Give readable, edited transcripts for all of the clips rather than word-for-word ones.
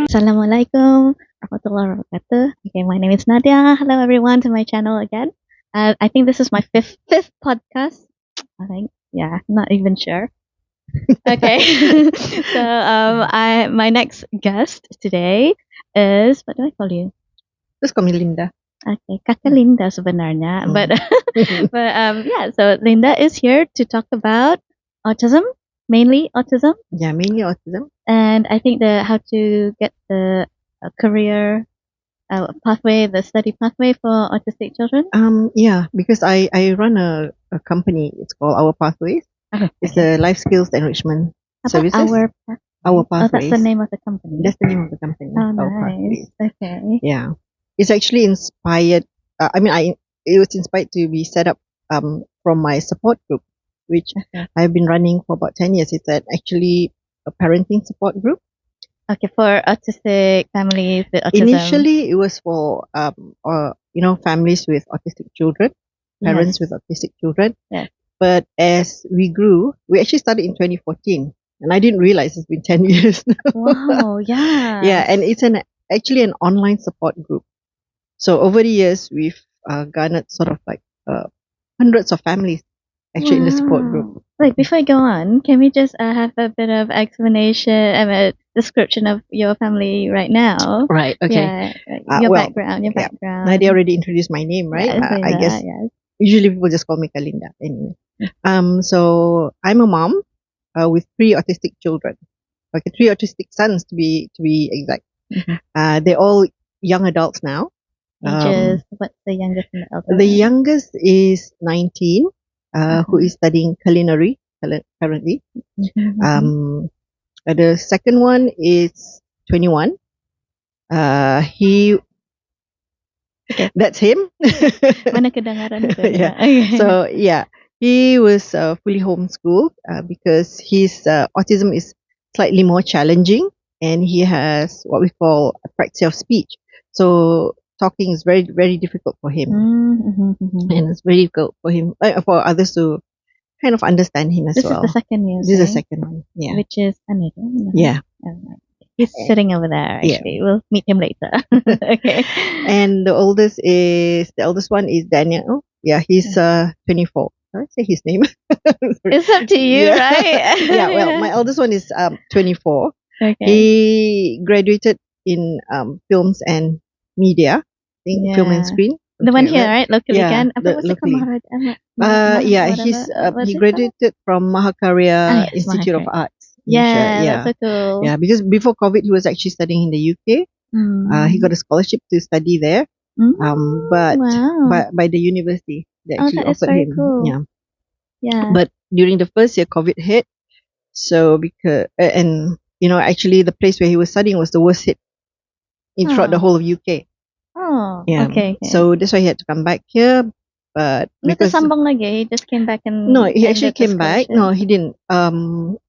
Assalamualaikum warahmatullahi wabarakatuh. Okay, my name is Nadia. Hello everyone to my channel again. I think this is my fifth podcast. I think, yeah, I'm not even sure. Okay, so I my next guest today is, what do I call you? Just call me Linda. Okay, Kakak Linda sebenarnya, Mm. but yeah. So Linda is here to talk about autism, mainly autism. Yeah, mainly autism. And I think how to get the career pathway, the study pathway for autistic children. Yeah, because I run a company. It's called Our Pathways. It's a life skills enrichment services. Our Our Oh, that's the Pathways. name of the company. That's the name of the company. Oh, Our nice. Pathways. Okay. Yeah, it's actually inspired. It was inspired to be set up from my support group, which Okay. I've been running for about 10 years. It's actually a parenting support group. Okay, for autistic families with autism. Initially, it was for families with autistic children, parents Yes. with autistic children. Yes. But as we grew, we actually started in 2014, and I didn't realize it's been 10 years now. Wow, yeah. Yeah, and it's actually an online support group. So over the years, we've garnered sort of like hundreds of families actually in the support group. Wait, before I go on, can we just have a bit of explanation, a description of your family right now? Right. Okay. Yeah, your Well, background. yeah. Nadia already introduced my name, right? Yes, I guess yes. usually people just call me Kalinda anyway. So I'm a mom with 3 autistic children. Okay, 3 autistic sons to be exact. Mhm. They're all young adults now. Ages, what's the youngest and the eldest? The youngest is 19, who is studying culinary currently. Mhm. The second one is 21. That's him. Mana kedengaran tu? Yeah. Okay. So yeah, he was fully homeschooled because his autism is slightly more challenging, and he has what we call apraxia of speech. So talking is very, very difficult for him, and it's very difficult for him for others to kind of understand him as This well. is the second news. This is the second one. Yeah. Which is Anita. Yeah. He's sitting over there. Actually, we'll meet him later. Okay. And the eldest one is Daniel. Yeah, he's 24. Can I say his name? It's up to you, Yeah. right? Yeah. Well, my eldest one is 24. Okay. He graduated in films and media. I think film and screen. The one here, right? Locally, Yeah, kan? Apa what's it called? locally. Yeah, he graduated from Mahakarya Institute of Arts. Yeah, that's so cool. Yeah, because before COVID, he was actually studying in the UK. He got a scholarship to study there. But wow. by the university, they actually that is offered very him. cool. Yeah. Yeah. But during the first year, COVID hit. So because actually the place where he was studying was the worst hit throughout the whole of UK. Oh, Yeah. okay. So that's why he had to come back here. But because sambung lagi, he just came back and no, he actually ended the came back. scholarship. No, he didn't.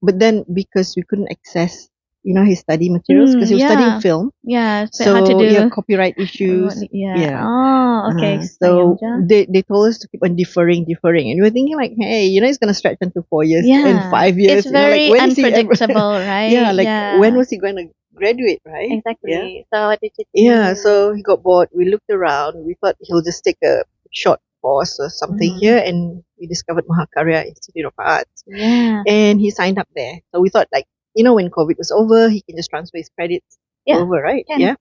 But then because we couldn't access, his study materials because he was studying film. Yeah, So hard to do. yeah, copyright issues. Yeah. Oh, okay. So they told us to keep on deferring, and we were thinking like, hey, it's gonna stretch into 4 years and 5 years. It's very when is he ever- unpredictable, right? Yeah, when was he going to graduate, right? Exactly. Yeah. So what did you do? Yeah, so he got bored. We looked around. We thought he'll just take a short course or something here, and we discovered Mahakarya Institute of Arts. Yeah. And he signed up there. So we thought like, when COVID was over, he can just transfer his credits over, right? Can.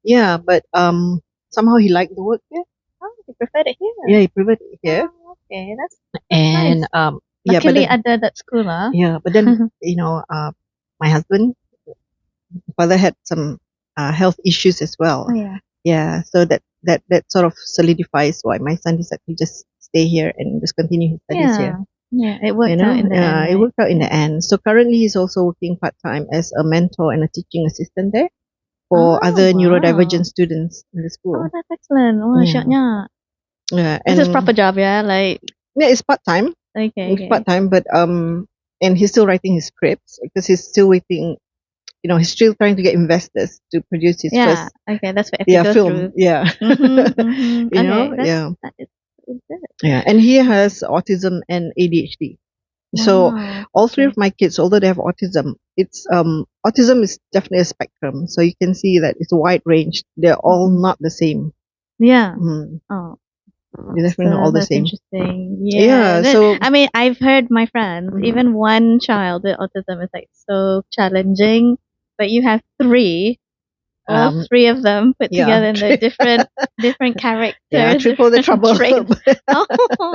Yeah, but somehow he liked the work here. Oh, he preferred it here. Yeah, he preferred it here. Oh, okay, that's And nice. yeah, but Luckily, then, ada that school, huh? yeah, but then my husband, father had some health issues as well. Oh, yeah. Yeah, so that sort of solidifies why my son decided to just stay here and just continue his studies here. Yeah, it worked out in the end. It worked out in the end. So currently he's also working part-time as a mentor and a teaching assistant there for other neurodivergent students in the school. Oh, that's excellent. Oh, syoknya. Yeah, This is proper job, yeah? Like, yeah, it's part-time. Okay. It's part-time, but and he's still writing his scripts because he's still waiting. He's still trying to get investors to produce his first okay, that's what I have to go film. through. Yeah. That is good. Yeah, and he has autism and ADHD. So Wow. all three of my kids, although they have autism, it's autism is definitely a spectrum. So you can see that it's a wide range. They're all not the same. Yeah. Mm, Oh, they're definitely not all the that's same. interesting. Yeah. Yeah. So I mean, I've heard my friends, Mhm. even one child with autism is like so challenging, but you have three, all um, three of them put yeah, together, and they're different characters, yeah, triple the different trouble. traits. Oh,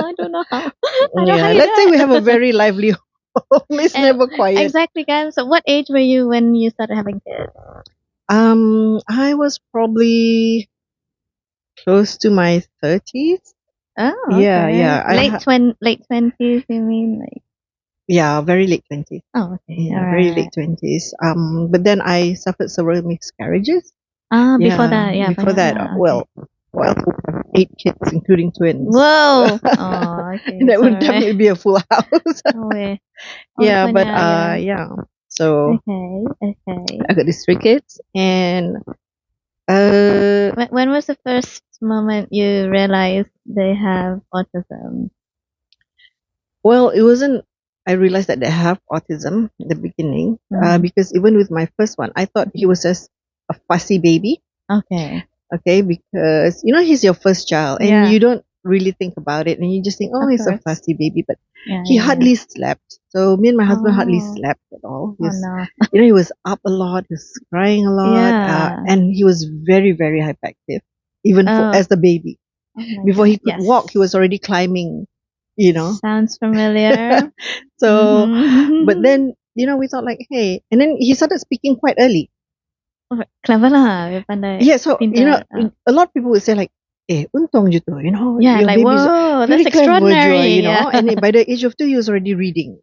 I don't know how. I don't know how Yeah, you let's do say we it. have a very lively home. It's And never quiet. exactly, guys. So, what age were you when you started having kids? I was probably close to my 30s. Oh, Yeah, okay. yeah. Late 20s, you mean? Like, Yeah, very late 20s. oh, okay. Yeah, All very right. late 20s. But then I suffered several miscarriages. Ah, before Yeah, that, yeah. before that, Okay. well, 8 kids, including twins. Whoa. Oh, okay. That would Sorry. definitely be a full house. Oh, wait. Oh, Yeah, but yeah. yeah. So Okay. Okay. I got these 3 kids, and uh, When was the first moment you realized they have autism? well, it wasn't. I realized that they have autism in the beginning, Mm. because even with my first one, I thought he was just a fussy baby. Okay. Okay, because he's your first child, and Yeah. you don't really think about it, and you just think, oh, Of he's a course. fussy baby, but Yeah. he Yeah. hardly slept. So me and my husband hardly Oh. slept at all. Oh no. He was up a lot, he was crying a lot, Yeah. and he was very, very hyperactive, even for Oh. as the baby. Oh my Before God. he could Yes. walk, he was already climbing. Sounds familiar. So, Mhm. but then we thought like, hey, and then he started speaking quite early. Oh, clever lah, dia pandai Yeah, so pintar. a lot of people would say like, untung je tu, Yeah, your like baby's whoa, very that's clever je, extraordinary. Yeah. and by the age of 2, he was already reading,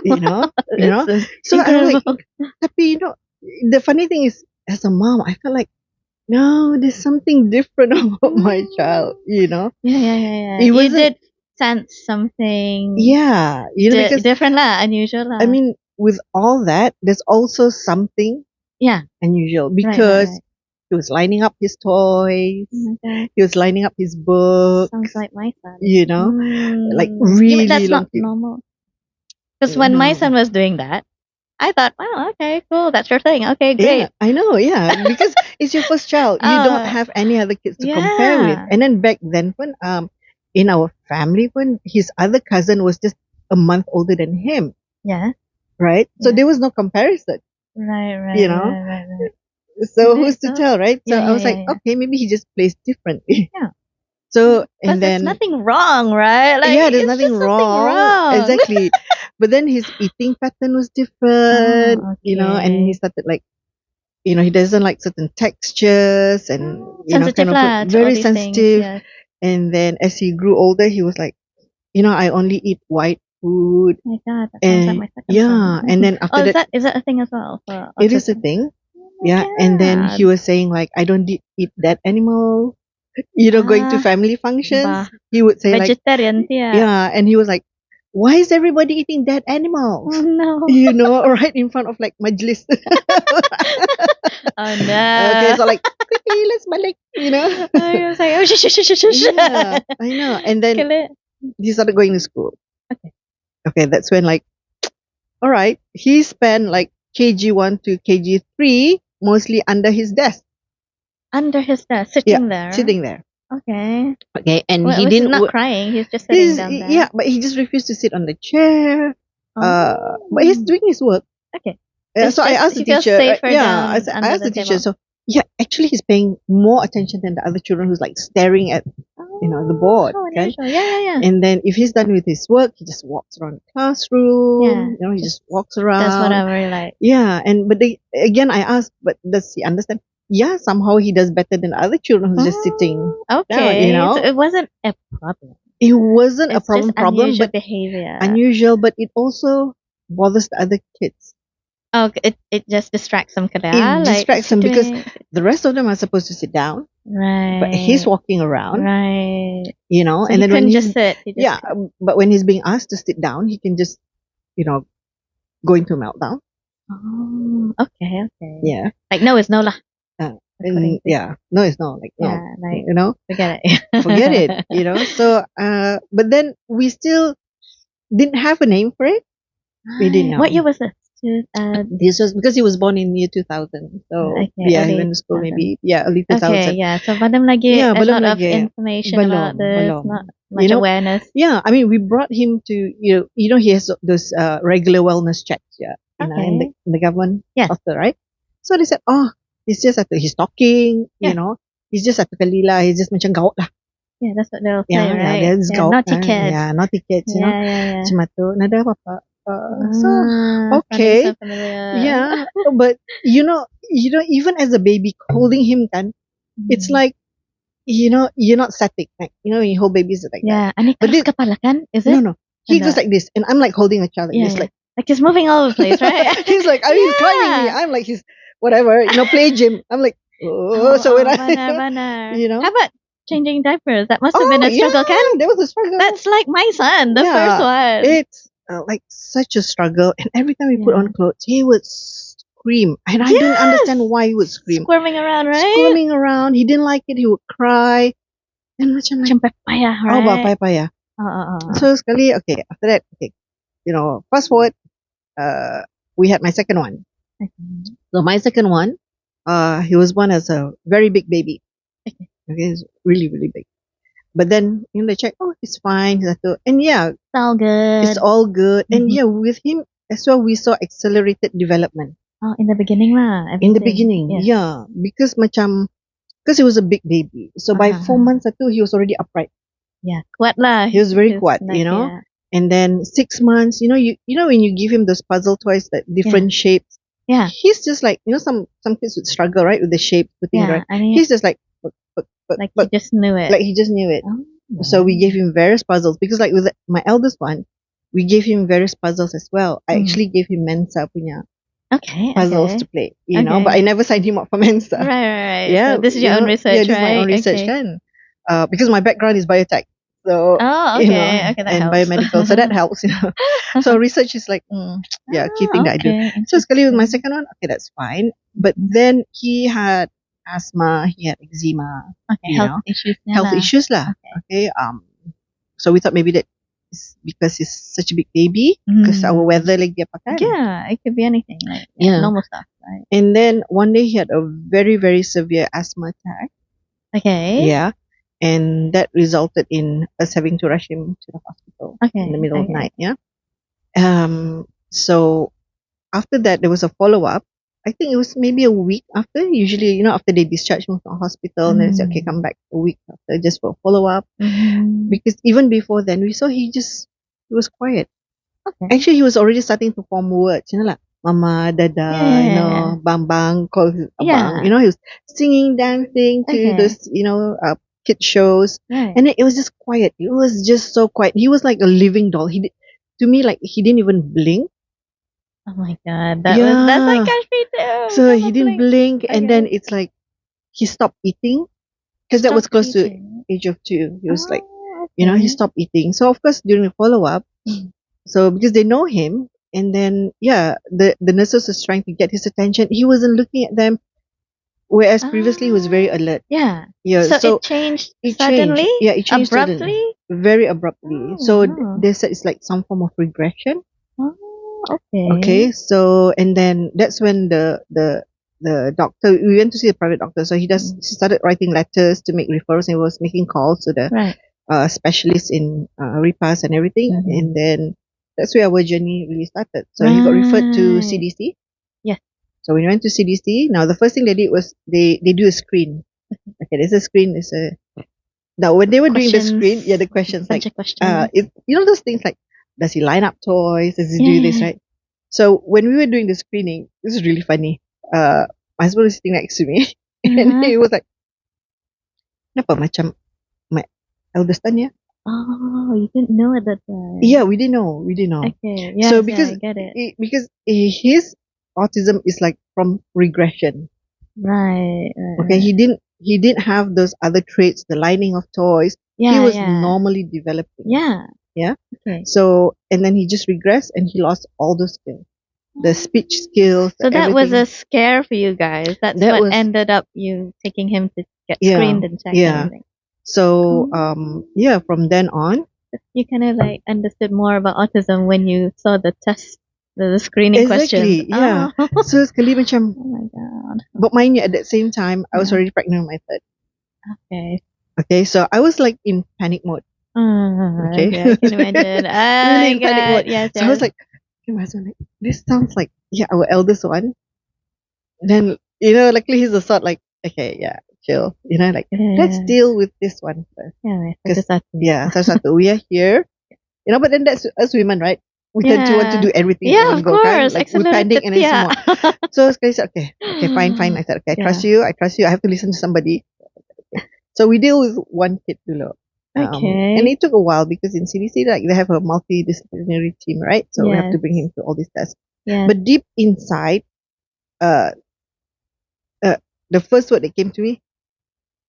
you know. It's So I was like, incredible. tapi the funny thing is, as a mom, I felt like, no, there's something different about my child, Yeah. It You wasn't, did sense something yeah, because different lah, unusual I lah. mean, with all that, there's also something Yeah. unusual Right. because he was lining up his toys, Oh my God. he was lining up his books, Sounds like my son. like Yeah, really but that's long. not normal. Because when my No. son was doing that, I thought, wow, okay, cool, that's your thing. Okay, great. Yeah, I know. Yeah, because it's your first child. You don't have any other kids to compare with. Yeah. And then back then, when in our family, when his other cousin was just a month older than him, Yeah. right? So Yeah. there was no comparison. Right. Right. So Is who's it to so? tell, right? So Yeah, I was like, yeah. okay, maybe he just plays differently. Yeah. So Because and there's then nothing wrong, right? Like, yeah, there's it's nothing just something wrong. wrong. Exactly. But then his eating pattern was different, Oh, and he okay. started like, he doesn't like certain textures and, Sensitive kind of lah to all very these things. sensitive. Yeah. And then as he grew older, he was like, I only eat white food. Oh my God, that sounds like And my second yeah, son. and then after Oh, that, is that a thing as well for it is a autism? thing. Oh my Yeah. And then he God. was saying like, I don't eat that animal. Going to Ah, family functions, bah. he would say like, Vegetarian, yeah. yeah, and he was like, why is everybody eating dead animals? Oh no. Right in front of like majlis. Oh no. Okay, so like, quickly, let's balik, I was like, oh, shush. Yeah, I know. And then Kill it. he started going to school. Okay. Okay, that's when like, all right, he spent like KG1 to KG3 mostly under his desk. Under his desk, sitting there. Sitting there. Okay. Okay, and Well, he was didn't. not crying. He's just sitting down there. Yeah, but he just refused to sit on the chair. Oh. But he's doing his work. Okay. So I asked the he feels teacher. safer Yeah, down I under asked the the teacher. table. So yeah, actually, he's paying more attention than the other children who's like staring at the board. Oh, Okay. unusual. Yeah. And then if he's done with his work, he just walks around the classroom. Yeah. He just walks around. Does whatever, like. Yeah, but again, I asked, but does he understand? Yeah, somehow he does better than other children who's just sitting Okay. down. So it wasn't a problem. It wasn't It's a problem, just unusual but behavior. unusual, but it also bothers the other kids. Oh, it just distracts them, It distracts them because the rest of them are supposed to sit down, right? but he's walking around, right? So and then when he just sit, but when he's being asked to sit down, he can just, go into a meltdown. Oh, okay. Yeah, Like no is no lah. And according to yeah, no, it's not like, no, yeah, like you know, forget it. forget it, you know. So, but then we still didn't have a name for it. We didn't What year know. was this? This was because he was born in year 2000. So, Okay, yeah, he early went to school 2000. maybe, yeah, early Okay, 2000. yeah. So belum lagi Yeah, a belum lot of lagi. information about this, not much You know, awareness. yeah, I mean, we brought him to, he has those regular wellness checks, yeah, Okay. in the government Yes. hospital, right? So they said, oh, he's talking, Yeah. he's just satu kali lah, he's just macam gaut lah. Yeah, that's what they'll say, Yeah, right? there's Yeah, gaut. naughty kids. Yeah, naughty kids, Yeah. Macam tu, nada apa-apa. So, Sounding okay. so familiar. Yeah, but even as a baby holding him kan, it's like, you're not static. Like, you hold babies like that. Yeah, and But keras kepala kan? Is it? No. He goes like this, and I'm like holding a child like this, Yeah. like Like he's moving all over the place, right? he's like, he's climbing me. I'm like, he's whatever, play gym. I'm like, so when benar. you know, How about changing diapers? That must have been a struggle, yeah, kan? that was a struggle. That's like my son, the first one. It's like such a struggle, and every time we put on clothes, he would scream, and I didn't understand why he would scream. Squirming around, right? Squirming around. He didn't like it. He would cry, and macam payah, right? Oh, payah. So sekali, okay, after that, okay, fast forward, we had my second one. Okay. So my second one, he was born as a very big baby. Okay, it's really, really big. But then, they check, oh, it's fine. And yeah, It's all good. It's all good. Mm-hmm. And yeah, with him as well, we saw accelerated development. Oh, in the beginning lah. In the beginning, yeah. Because he was a big baby. So by 4 months he was already upright. Yeah, kuat lah. He was very kuat, Yeah. And then 6 months, you know when you give him those puzzle toys that different shapes. Yeah. He's just like, some kids would struggle, right, with the shape, putting it right. I mean, he's just like, he just knew it. Like he just knew it. Oh, so we gave him various puzzles because like with my eldest one, we gave him various puzzles as well. I actually gave him Mensa punya puzzles to play, but I never signed him up for Mensa. Right. Yeah. So this is your own research, yeah, this is my own research, kan? Because my background is biotech. So, okay, that and helps. biomedical, so that helps, So research is like, key thing that I do. So sekali with my second one, okay, that's fine. But then he had asthma, he had eczema, health issues. Health issues lah. Okay. So we thought maybe that is because he's such a big baby, because our weather lagi apa kan? Yeah, it could be anything, like normal stuff, right? And then one day he had a very, very severe asthma attack. Okay. Yeah. And that resulted in us having to rush him to the hospital in the middle of the night. Yeah. So after that, there was a follow-up. I think it was maybe a week after. Usually, after they discharge him from the hospital, and then say, okay, come back a week after just for a follow-up. Because even before then, we saw he was quiet. Okay. Actually, he was already starting to form words, like Mama, Dada, Bang Bang, call Abang. He was singing, dancing to those, kid shows, and then it was just quiet. It was just so quiet. He was like a living doll. To me, like he didn't even blink. Oh my god, that's like catch me too. So he didn't blink, and then it's like he stopped eating because that was close to age of 2. He was like, he stopped eating. So of course during the follow up, so because they know him, and then the nurses was trying to get his attention. He wasn't looking at them. Whereas previously he was very alert. Yeah. Yeah. So it changed suddenly? Yeah, it changed abruptly? Suddenly, very abruptly. So they said it's like some form of regression. Oh, okay. Okay. So and then that's when the doctor, we went to see the private doctor. So he started writing letters to make referrals, and he was making calls to the specialists in repass and everything. And then that's where our journey really started. So he got referred to CDC. Yes. So when we went to CDC, now the first thing they did was they do a screen. Okay, there's a screen. Now when they were doing the screen, the questions like, those things like, does he line up toys? Does he do this, right? So when we were doing the screening, this is really funny. My husband was sitting next to me, and he was like, "Kenapa macam my eldest son, ya?" Oh, you didn't know at that time. Yeah, we didn't know. Okay. Yeah. So because I get it. because his autism is like from regression. Right. Okay, he didn't have those other traits, the lining of toys. Yeah, he was normally developing. Yeah. Yeah. Okay. So and then he just regressed and he lost all those skills. the speech skills, So that was everything. a scare for you guys. That's That what was ended up you taking him to get yeah, screened and checked and yeah. everything. So Oh. yeah, from then on, You kind of like understood more about autism when you saw the test, the screening questions. exactly, yeah. Oh, So sekali macam, oh my god. but mind you, at that same time, I was Yeah. already pregnant with my third. Okay. Okay, so I was like in panic mode. Okay, Yeah, I can imagine. really Oh in my panic god. mode. Yes, So I was yes. like, okay, my husband, like, this sounds like our eldest one. Then luckily he's the sort like, okay, yeah, chill. Like let's Yeah. deal with this one first. Yeah, Because satu-satu. yeah, satu we are here. But then that's us women, right? We tend to want to Yeah. do everything Yeah, at one of go, kan? course. Like we panic Accelerated. and then some Yeah. more. So sekali said, okay, fine. I said, okay, I trust you. I have to listen to somebody. So we deal with one kid dulu. And Okay. it took a while because in CDC, like they have a multidisciplinary team, right? So we have to Yes. bring him to all these tests. Yes. But deep inside, uh, uh, the first word that came to me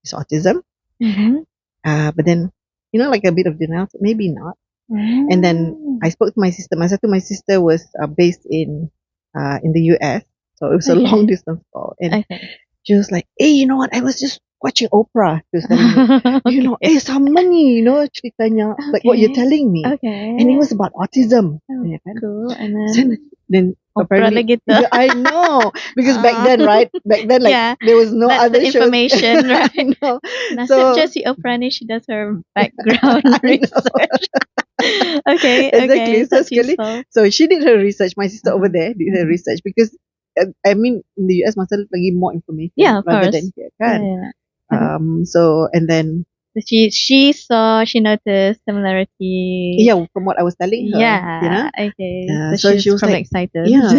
is autism. Mm-hmm. But then, like a bit of denial, maybe not. And then I spoke to my sister. My sister was based in the US, so it was a long Okay. distance call. And Okay. she was like, "Hey, you know what? I was just watching Oprah." She was telling me, Okay. sama ni, ceritanya, like what you're Okay. telling me. Okay. And it was about autism. Oh, Ya kan? cool. And Then Oprah apparently, gitu. yeah, I know because back Ah. then, right? Back then, like Yeah, there was no that's the other shows. information, right? No, Nasib so just si Oprah ni, she does her background I know. research. Okay, Exactly. So that's sekali, useful. so she did her research. My sister over Uh-huh. there did her research because I mean in the US masa lagi more information Yeah, of rather course. than here, Yeah, kan? yeah. Uh-huh. So and then So she noticed similarity. yeah, from what I was telling her, Yeah, okay. So so she she's was probably like, excited. yeah, so,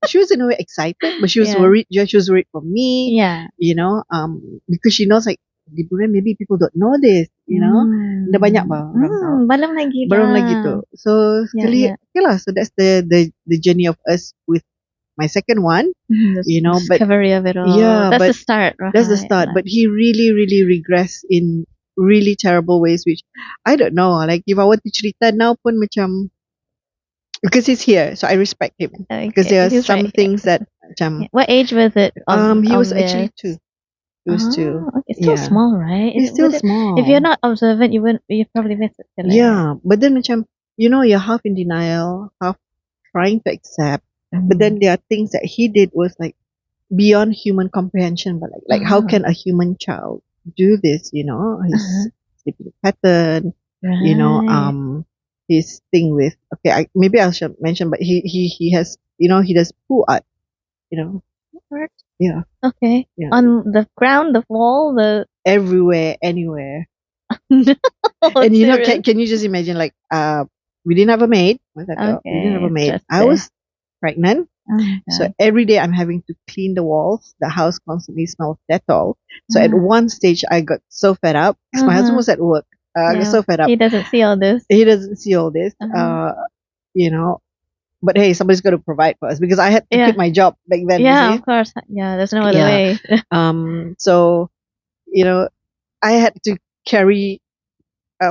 she was in a way excited, but she was Yeah. worried. Yeah, she was worried for me, Yeah. because she knows like di Brunei maybe people don't know this, Dah banyak ba orang tahu. Belum lagi Belum lagi lah. tu. So Yeah, sekali, yeah. okay lah. So that's the journey of us with my second one, The but discovery of it all. yeah, That's but the start, right? that's the start. But he really, really regressed in really terrible ways, which I don't know. Like if I want to cerita now pun macam, because he's here, so I respect him. Because Okay, there are he's some right here. things that macam, What age was it? he was Obvious? actually 2. He was 2. Okay, still Yeah. small, right? He's still small. If you're not observant, you probably miss it. Yeah, but then macam, you're half in denial, half trying to accept. But then there are things that he did was like beyond human comprehension. But like how can a human child do this? His sleeping pattern. Right. His thing with, okay, maybe I should mention, but he has, he does pool art. Art? Yeah, Okay. yeah. On the ground, the wall, the Everywhere, anywhere. no, And serious? can you just imagine, like, we didn't have a maid. We didn't have a Okay, maid. just I was pregnant. oh my So god. every day I'm having to clean the walls. The house constantly smells Dettol. So at one stage I got so fed up because my husband was at work. I got so fed up. He doesn't see all this. He doesn't see all this. You know. But hey, somebody's got to provide for us because I had to Yeah. quit my job back then. Yeah, You see? of course. Yeah, there's no other Yeah. way. So I had to carry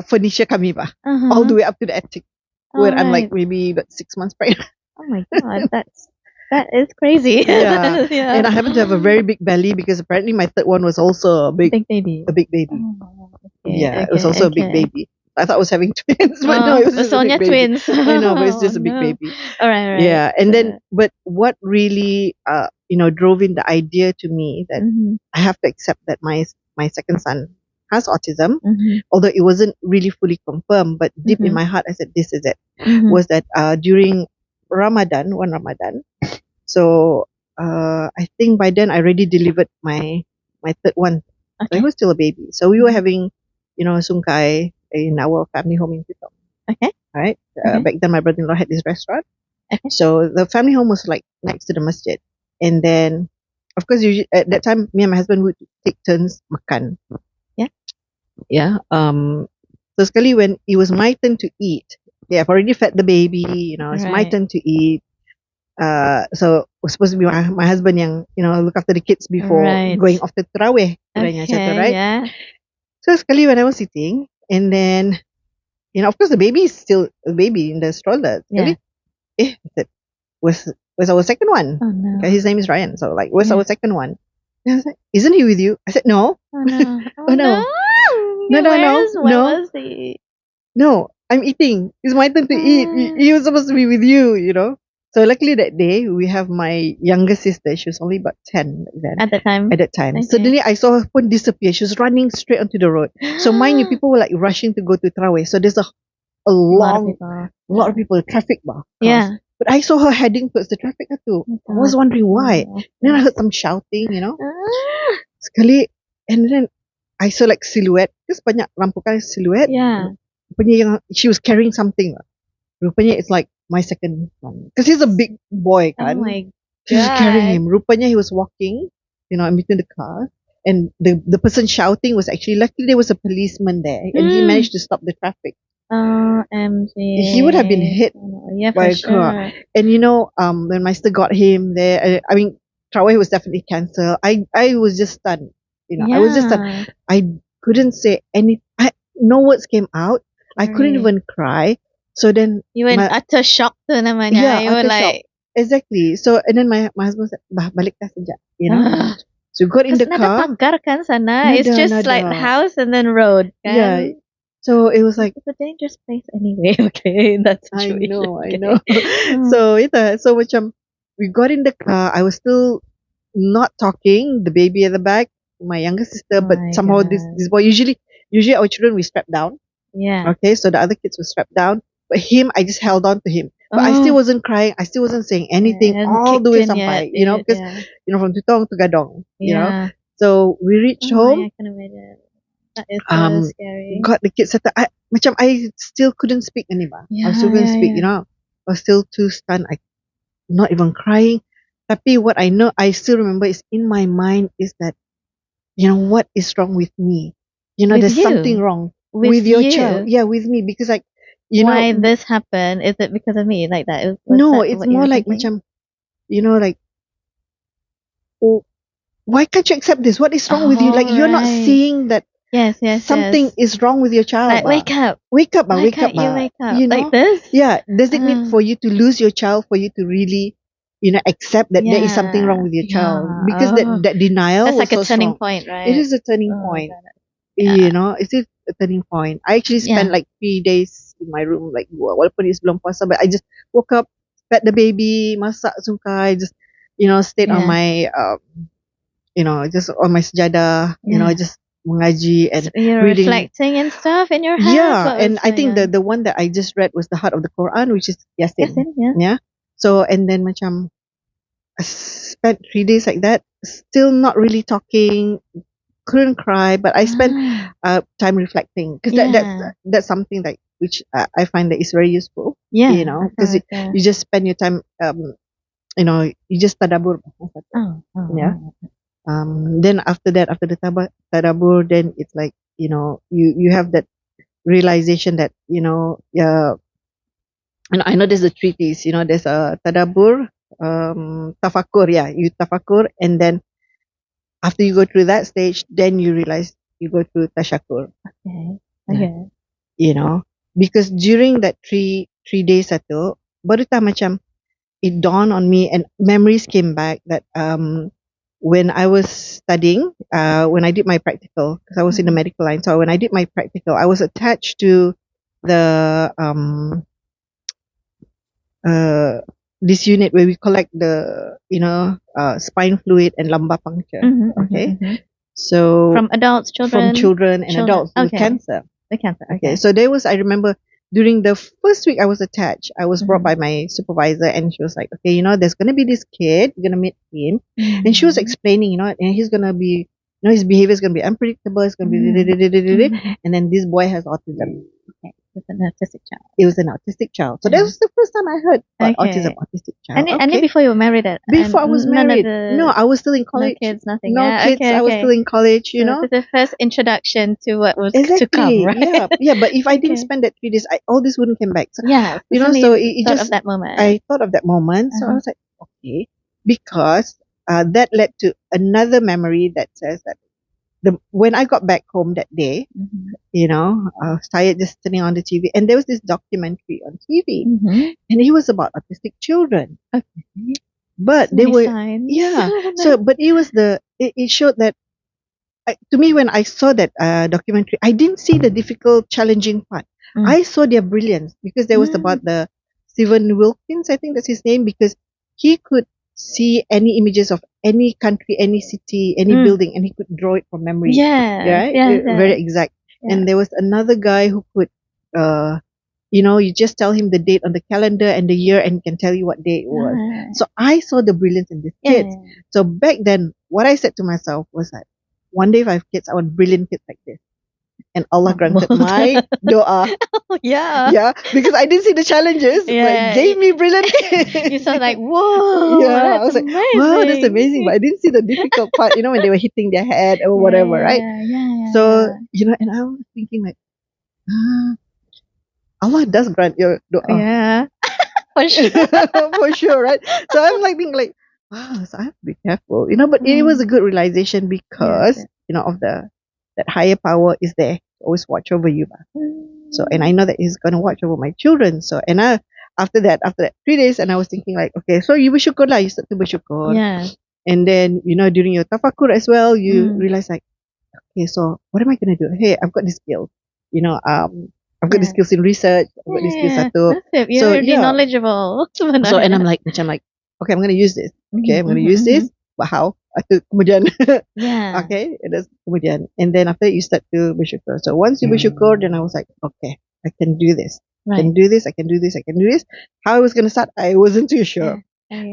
furniture kami ba all the way up to the attic where I'm like maybe about 6 months pregnant. Oh my god, that is crazy. Yeah. And I happen to have a very big belly because apparently my third one was also a big baby. Oh, Okay, yeah, it was also a big baby. I thought I was having twins, but no, it was just a Sonia big baby. twins. I know, but it's just a big No. baby. All right. Yeah, and then, but what really, drove in the idea to me that I have to accept that my second son has autism, although it wasn't really fully confirmed, but deep in my heart, I said, this is it, was that during one Ramadan, so I think by then I already delivered my third one. So he was still a baby. So we were having, sungkai in our family home in Putong. Okay. Right? Back then my brother-in-law had this restaurant. Okay. So the family home was like next to the masjid. And then, of course, usually, at that time, me and my husband would take turns makan. Yeah. Yeah. So sekali when it was my turn to eat, I've already fed the baby, it's my turn to eat. So it was supposed to be my husband yang, look after the kids before going off to Tarawih. Okay, Right? yeah. So sekali when I was sitting, and then, of course the baby is still a baby in the stroller. Sekali, that was where's our second one? Oh no. Okay, his name is Ryan. So like, where's Yeah. our second one? And I was like, isn't he with you? I said, no. Oh no. Oh, no. No, no, no, Where no. was he? No, I'm eating. It's my turn to eat. He was supposed to be with you, you know. So luckily that day we have my younger sister. She was only about 10 back then. At the time. At that time. Okay. Suddenly I saw her phone disappear. She was running straight onto the road. So mind you, people were like rushing to go to Tarawih. So there's a lot of people, traffic bar. Yeah. But I saw her heading towards the traffic too. I was wondering why. Then I heard some shouting, you know. Sekali, and then I saw like silhouette. Because banyak lampu kan silhouette. Yeah. Rupanya yang she was carrying something. Rupanya it's like my second son. Because he's a big boy Oh kan. my She was God. carrying him. Rupanya he was walking, you know, in between the car. And the person shouting was actually, luckily there was a policeman there. And he managed to stop the traffic. OMG. He would have been hit Yeah, by for a car. sure. And you know, when my sister got him there, I mean, Tarawih was definitely cancelled. I was just stunned. You know, I was just stunned. I couldn't say any. No words came out. I couldn't Right. even cry. So then You were in utter shock tu namanya. Yeah, You were utter like, exactly. So and then my husband said, "Bah, balik dah sekejap," you know. So we got in the Nada car. pagar kan sana. It's Nada, just like nada. house and then road. Kan? Yeah. So it was like, it's a dangerous place anyway. Okay, that's I know. Oh. So macam we got in the car. I was still not talking. The baby at the back, my younger sister, but My somehow God. this boy. Usually our children we strap down. Yeah. Okay, so the other kids were strapped down, but him I just held on to him. But I still wasn't crying. I still wasn't saying anything Yeah, all the way kicked in sampai, yet, you know, dude, because yeah. you know from Tutong to Gadong, you know. Yeah. So we reached Oh, home. I can imagine. That is so scary. Got the kids settled. I still couldn't speak anymore. I still couldn't speak, you know. I was still too stunned. I not even crying. Tapi what I know, I still remember is in my mind is that, you know, what is wrong with me? You know, With there's you? something wrong With your you? child. Yeah, with me because like, you Why know, this happened? Is it because of me? Like that? Was no, that it's what you more were like thinking? macam, you know, like, oh, why can't you accept this? What is wrong with you? Like you're not Alright. seeing that Yes. something is wrong with your child. Like wake up. Wake up, Why wake can't up, you wake up? you know? Like this? Yeah, does it need for you to lose your child for you to really, you know, accept that there is something wrong with your child? Yeah. Because that denial That's was like a so turning strong. point, right? It is a turning Oh, point. God. You know, it's a turning point. I actually spent Yeah. like 3 days in my room, like walaupun it's belum puasa, but I just woke up, fed the baby, masak sungkai, just, you know, stayed on Yeah. my, you know, just on my sejadah, you know, Yeah. just mengaji and So you're reading. reflecting and stuff in your head. Yeah, What and was I think going on? the one that I just read was the heart of the Quran, which is Yasin. Yasin, yeah. Yeah. So and then macam I spent 3 days like that, still not really talking, couldn't cry, but I spent time reflecting because that's something that which I find that is very useful. Yeah. You know, because you just spend your time, you know, you just tadabbur. Yeah. Then after that, after the tadabbur, then it's like, you know, you have that realization that, you know, and I know there's a treatise, you know, there's a tadabbur, tafakur, you tafakur, and then after you go through that stage, then you realize you go through tashakur. Okay. You know, because during that three days itu, baru tak macam it dawned on me and memories came back that when I was studying, when I did my practical, because I was in the medical line, so when I did my practical, I was attached to the this unit where we collect the, you know, spine fluid and lumbar puncture. So from adults, children, from children and adults with cancer. The cancer. Okay. So there was, I remember during the first week I was attached, I was brought by my supervisor and she was like, okay, you know, there's going to be this kid, you're going to meet him. And she was explaining, you know, and he's going to be, you know, his behavior is going to be unpredictable. It's going to be, and then this boy has autism. Okay. It's an autistic child. It was an autistic child. So that was the first time I heard about autism, autistic child. And before you were married? Before I was married. No, I was still in college. No kids, nothing. No kids. I was still in college, you know. This is the first introduction to what was to come, right? Yeah. But if I didn't spend that 3 days, all this wouldn't come back. So, you know, so it thought just, of that moment. I thought of that moment. So I was like, okay. Because that led to another memory that says that when I got back home that day, you know, I was tired just turning on the TV, and there was this documentary on TV, and it was about autistic children. But So they many were, signs. yeah. So, but it showed that, to me, when I saw that documentary, I didn't see the difficult, challenging part. Mm. I saw their brilliance because there was about the Stephen Wilkins, I think that's his name, because he could see any images of any country, any city, any building, and he could draw it from memory. Yeah, Right? yeah, Very exact. yeah. And there was another guy who could, you just tell him the date on the calendar and the year, and he can tell you what day it was. So I saw the brilliance in these kids. So back then, what I said to myself was that one day if I have kids, I want brilliant kids like this. And Allah granted my dua. Yeah. Yeah, because I didn't see the challenges, but Yeah, gave me brilliant kids. You saw like, whoa, Yeah, I that's was like, amazing. wow, that's amazing. But I didn't see the difficult part, when they were hitting their head or whatever, right? Yeah. So, and I was thinking like, Allah does grant your dua. Yeah. For sure. For sure, right? So I'm like thinking like, wow, so I have to be careful, but it was a good realization because, of that higher power is there to always watch over you. So, and I know that he's going to watch over my children. So, and after that 3 days, and I was thinking like, okay, so you bersyukur lah, you start to bersyukur. Yeah. And then, during your tafakur as well, you realize like, okay, so what am I going to do? Hey, I've got this skill, I've got the skills in research. I've got the skills satu. You're already knowledgeable. So, and I'm like, okay, I'm going to use this. Okay, I'm going to use this. But how? Itu kemudian. Yeah. Okay, it is kemudian. And then after that, you start to bersyukur. So once you bersyukur, then I was like, okay, I can do this. I can do this. I can do this. I can do this. How I was going to start, I wasn't too sure.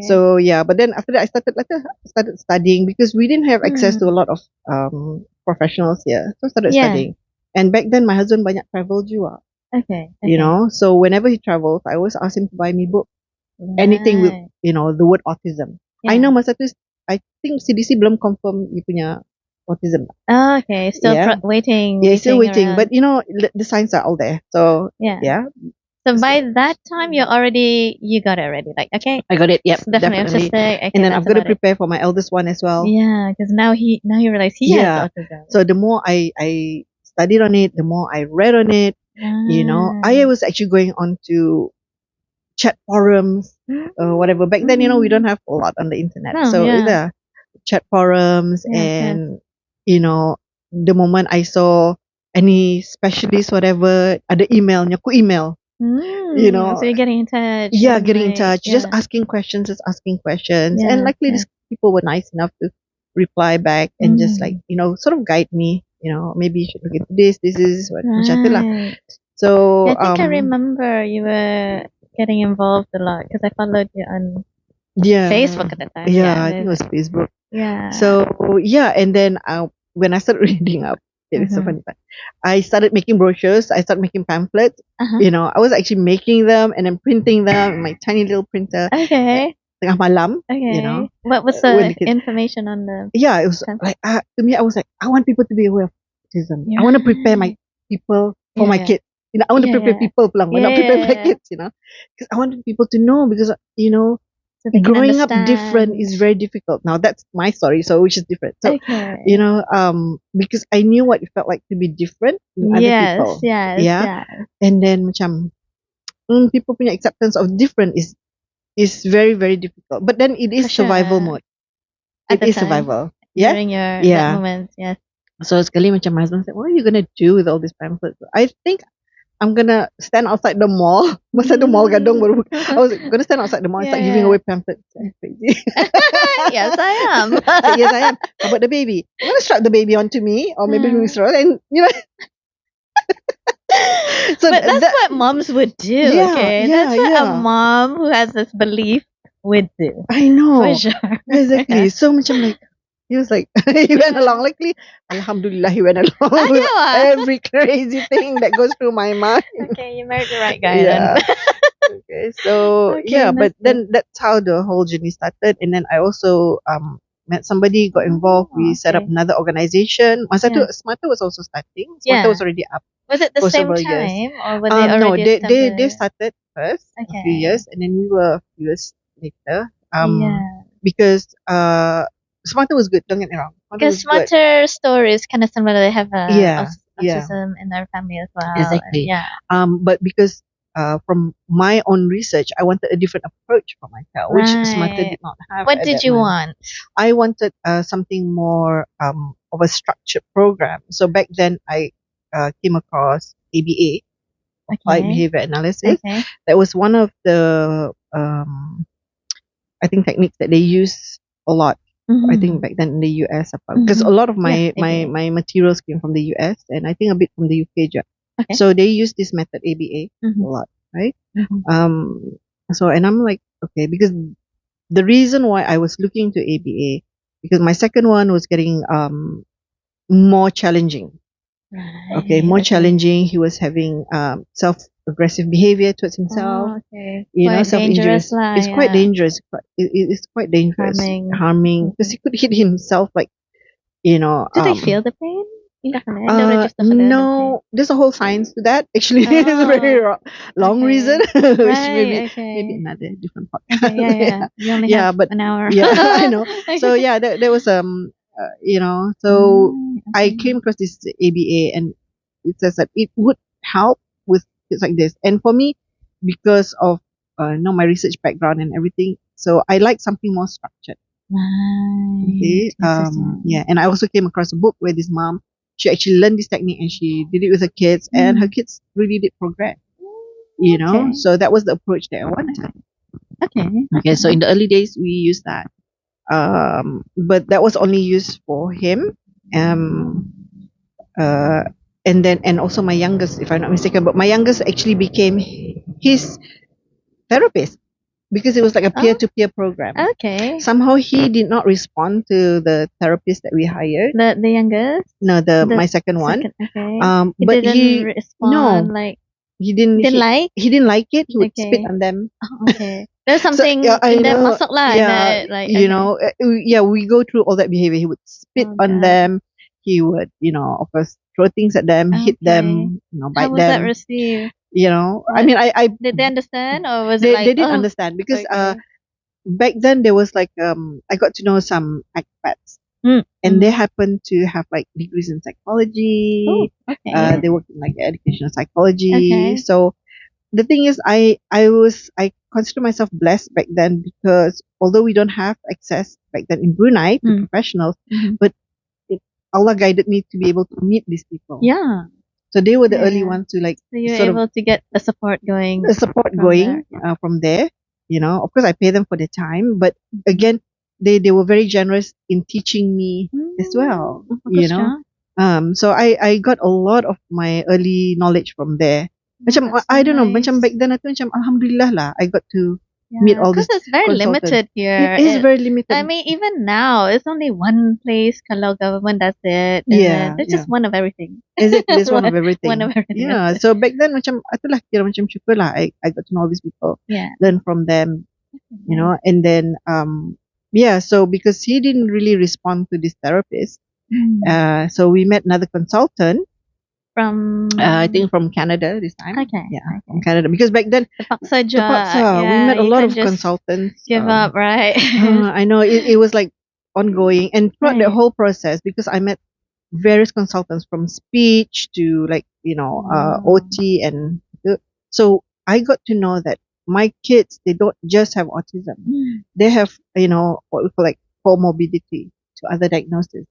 So yeah, but then after that, I started studying because we didn't have access to a lot of professionals here. So I started studying. And back then, my husband banyak travel juga. Okay. So whenever he travels, I always ask him to buy me book. Anything with, the word autism. I know masa tu, I think CDC belum confirm you punya autism. Oh, okay. Still waiting. Yeah, still waiting. Around. But, the signs are all there. So, yeah. So by that time, you got it already. Like, okay. I got it. Yep. Definitely autistic. Okay, and then I've got to prepare for my eldest one as well. Yeah, because now you realize he has autism. So the more I studied on it, the more I read on it. I was actually going on to chat forums or whatever. Back then, we don't have a lot on the internet. The chat forums and, the moment I saw any specialist, whatever, ada emailnya, aku email. So you're getting in touch. Yeah, getting in touch. Just asking questions. And luckily, these people were nice enough to reply back and just like, sort of guide me. Maybe you should look into this. This is what macam tu lah. So I think I remember you were getting involved a lot because I followed you on Facebook at the time. Yeah, I think it was Facebook. Yeah. So and then when I started reading up, it's so funny. But I started making brochures. I started making pamphlets. I was actually making them and then printing them in my tiny little printer. Okay. Tengah malam. Okay. What was the information on the? Yeah, it was like to me, I was like, I want people to be aware of autism. I want to prepare my people for my kids. I want to prepare people pulang, but not prepare my kids. Because I wanted people to know because So growing up different is very difficult. Now that's my story, so which is different. So because I knew what it felt like to be different than other people. Yes. And then macam people punya acceptance of different is very, very difficult. But then it is survival mode. It is survival. Yeah. During your that moment, yes. So sekali macam my husband said, what are you gonna do with all these pamphlets? I think I'm gonna stand outside the mall. Masa the mall gadong baru. I was gonna stand outside the mall and start giving away pamphlets. Crazy. Yes, I am. Yes, I am. How about the baby? I'm gonna strap the baby onto me, or maybe Mr. And So but that's what moms would do. That's what a mom who has this belief would do. I know. For sure. Exactly. So macam like. He was like, he went along. Luckily, Alhamdulillah, he went along with every crazy thing that goes through my mind. Okay, you married the right guy then. Okay, so but then that's how the whole journey started. And then I also met somebody, got involved. We set up another organization. Masa tu, Smarter was also starting. Smarter was already up. Was it the same time? Or were they already No, they started first, a few years. And then we were a few years later. Because Smarter was good, don't get me wrong. Because Smarter stories kind of similar. They have autism in their family as well. Exactly. Yeah. But because from my own research, I wanted a different approach for my child, which Smarter Right. did not have. What at did that you moment. want? I wanted something more of a structured program. So back then, I came across ABA, Applied Okay. Behavior Analysis. Okay. That was one of the I think techniques that they use a lot. I think back then in the US, because a lot of my ABA. my materials came from the US and I think a bit from the UK. Okay. So they use this method ABA a lot, right? So and I'm like, okay, because the reason why I was looking to ABA because my second one was getting more challenging. Right. Okay, more challenging. He was having self-aggressive behavior towards himself. Oh, okay. You know, Quite dangerous self-injurious. lah, It's quite yeah. dangerous. It's quite dangerous, harming because he could hit himself like, you know. Do they feel the pain? No, there's a whole science to that. Actually, it's a very long reason, which Right, maybe another different Okay, podcast. yeah. We only Yeah, have but an hour. yeah, I know. So yeah, there was you know, so I okay. came across this ABA and it says that it would help with kids like this. And for me, because of you know, my research background and everything, so I like something more structured. Right. Okay. Yeah, and I also came across a book where this mom, she actually learned this technique and she did it with her kids, and her kids really did progress. You know, so that was the approach that I wanted. Okay. So in the early days, we used that, but that was only used for him. And then and also my youngest, if I'm not mistaken, but my youngest actually became his therapist because it was like a peer-to-peer program. Okay. Somehow he did not respond to the therapist that we hired. The youngest? No, my second one. Okay. But he didn't respond. Like he didn't. He didn't like it. He would spit on them. Oh, okay. There's something in that muscle lah. Yeah, like, you know, yeah, we go through all that behavior. He would spit on them. He would, you know, of course, throw things at them, hit them, you know, bite How was them. that received? You know, I mean, I Did they understand or was they, it like they didn't understand because back then there was like I got to know some expats and they happened to have like degrees in psychology. They work in like educational psychology. So the thing is, I consider myself blessed back then because although we don't have access back then in Brunei to professionals, but Allah guided me to be able to meet these people. Yeah. So they were the early ones to like so you're able to get the support going. From there. You know, of course I pay them for their time, but again, they were very generous in teaching me as well. You know, so I got a lot of my early knowledge from there. Macam I don't know, macam back then aku macam alhamdulillah lah, I got to meet all this. Because it's very limited here. It is very limited. I mean, even now, it's only one place. Kalau government does it, there's just one of everything. Exactly, there's one of everything. One of everything. Yeah, so back then macam itulah kira macam syukur lah. I got to know all these people. Learn from them. You know, and then yeah, so because he didn't really respond to this therapist, so we met another consultant. From I think from Canada this time. From Canada because back then the paksa we met a lot of consultants. Give up, right? I know it was like ongoing and throughout the whole process because I met various consultants from speech to like you know OT and so I got to know that my kids they don't just have autism, they have you know what we call like comorbidity to other diagnoses.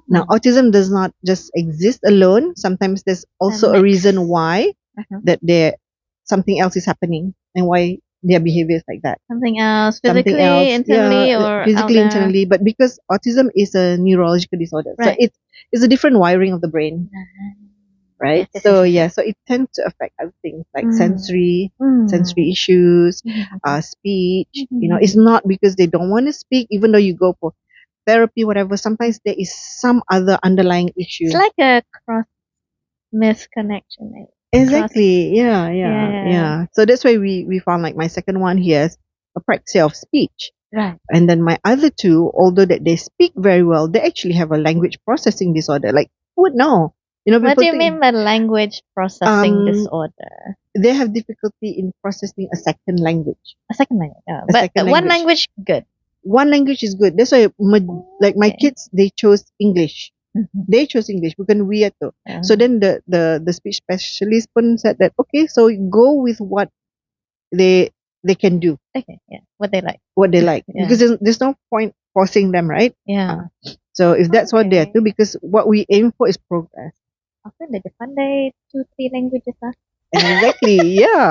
Now, autism does not just exist alone. Sometimes there's also a reason why that something else is happening and why their behavior is like that. Something else, physically, internally, or physically, internally. But because autism is a neurological disorder, so it's a different wiring of the brain, right? So so it tends to affect other things like sensory issues, speech. You know, it's not because they don't want to speak, even though you go for therapy, whatever, sometimes there is some other underlying issue. It's like a cross misconnection. Right? Exactly. Yeah. So that's why we found like my second one he has apraxia of speech. Right. And then my other two, although that they speak very well, they actually have a language processing disorder. Like who would know? You know, what do you mean by language processing disorder? They have difficulty in processing a second language. A second language. But one language good. One language is good. That's why, like my kids, they chose English. They chose English, bukan we tu. Yeah. So then the speech specialist pun said that, okay, so go with what they can do, Okay, yeah. What they like. what they like. Yeah. Because there's no point forcing them, right? Yeah. So if that's what they Okay. do, because what we aim for is progress. Apa dah dia pandai 2-3 languages lah. Exactly, yeah.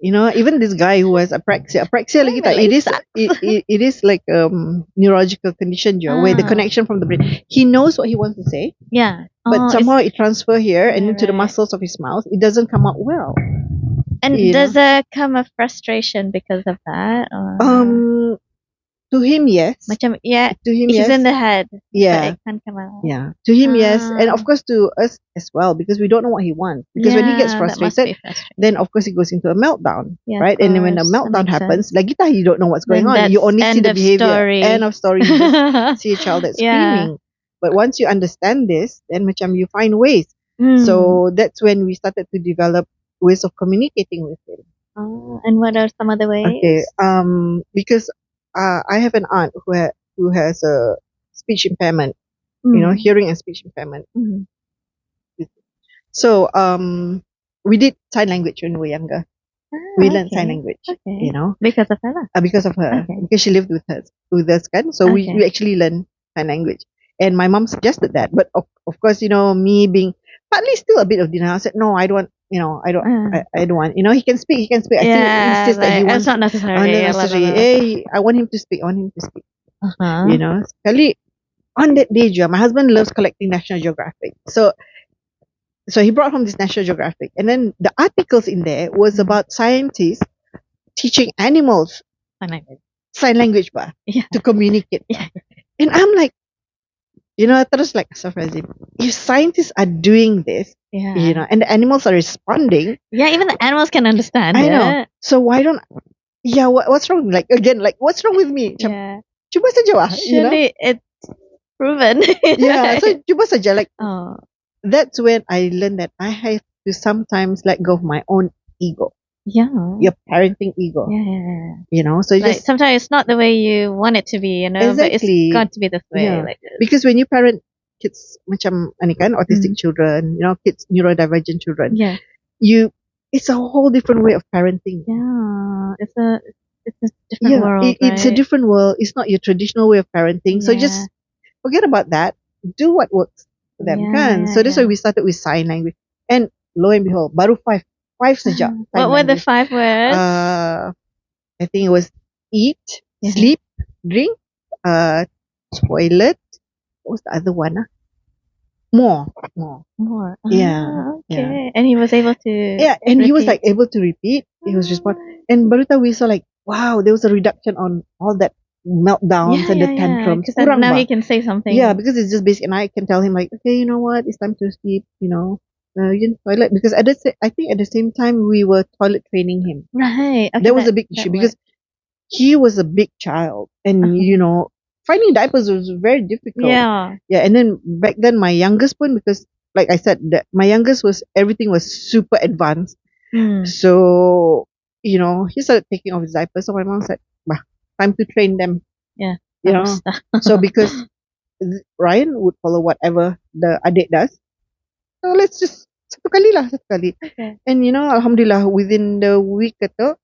You know, even this guy who has apraxia lagi tak, it is like neurological condition je, where the connection from the brain, he knows what he wants to say, Yeah. but somehow it transfer here and into the right. muscles of his mouth, it doesn't come out well. And you does there come a frustration because of that? Or? To him, yes. Macam, yeah, To him, he's yes. in the head, Yeah. but it can't come out. Yeah. To him, yes. And of course to us as well, because we don't know what he wants. Because when he gets that must be frustrated, frustrating. then of course he goes into a meltdown, Yeah, right? of And then when a course. That meltdown makes happens, sense. lagi tak, you don't know what's going Then on. You that's only see end the of behavior. story. End of story. You just see a child that's Yeah. screaming. But once you understand this, then macam you find ways. So that's when we started to develop ways of communicating with him. And what are some other ways? Okay. Because I have an aunt who has a speech impairment, you know, hearing and speech impairment. So we did sign language when we were younger. We learned sign language, you know, because of her lah. because of her, Okay. because she lived with us, kan? So we actually learned sign language, and my mom suggested that, but of course, you know, me being partly still a bit of denial, I said no, I don't want, you know, I don't want, you know, he can speak. I still insist that he wants. It's not necessary. Unnecessary. Hey, I want him to speak. You know, sekali on that day, my husband loves collecting National Geographic, so he brought home this National Geographic, and then the articles in there was about scientists teaching animals sign language to communicate. Yeah. And I'm like, you know, terus like, if scientists are doing this, you know, and the animals are responding. Yeah, even the animals can understand. I know. So why don't, what's wrong? Like, again, like, what's wrong with me? Yeah. Cuba saja lah, you know? Surely it's proven. Yeah, so cuba saja, like, that's when I learned that I have to sometimes let go of my own ego. Yeah. Your parenting ego. Yeah. You know, so like, sometimes it's not the way you want it to be, you know, but it's got to be this way. Yeah. Like this. Because when you parent kids macam ni kan, autistic children, you know, kids neurodivergent children, it's a whole different way of parenting. Yeah. It's a different world. It's a different world. It's not your traditional way of parenting. So just forget about that. Do what works for them, kan? So that's why we started with sign language. And lo and behold, baru five saja. What were the 5 words? I think it was eat, sleep, drink, toilet. What was the other one? More. Yeah. Okay. Yeah. And he was able to. Yeah, and he was like able to repeat. He was respond. And baru tahu we saw like, wow, there was a reduction on all that meltdowns and the tantrums. Because now he can say something. Yeah, because it's just basic, and I can tell him like, okay, you know what, it's time to sleep. You know. You know, toilet, because I think at the same time we were toilet training him. Right. Okay, that was a big issue because he was a big child, and you know, finding diapers was very difficult. Yeah. And then back then my youngest one, because like I said, my youngest everything was super advanced. So you know, he started taking off his diapers. So my mom said, "Bah, time to train them." Yeah. You know, so because Ryan would follow whatever the adik does. So let's just satu kali. Okay. And you know, alhamdulillah, within the week atau,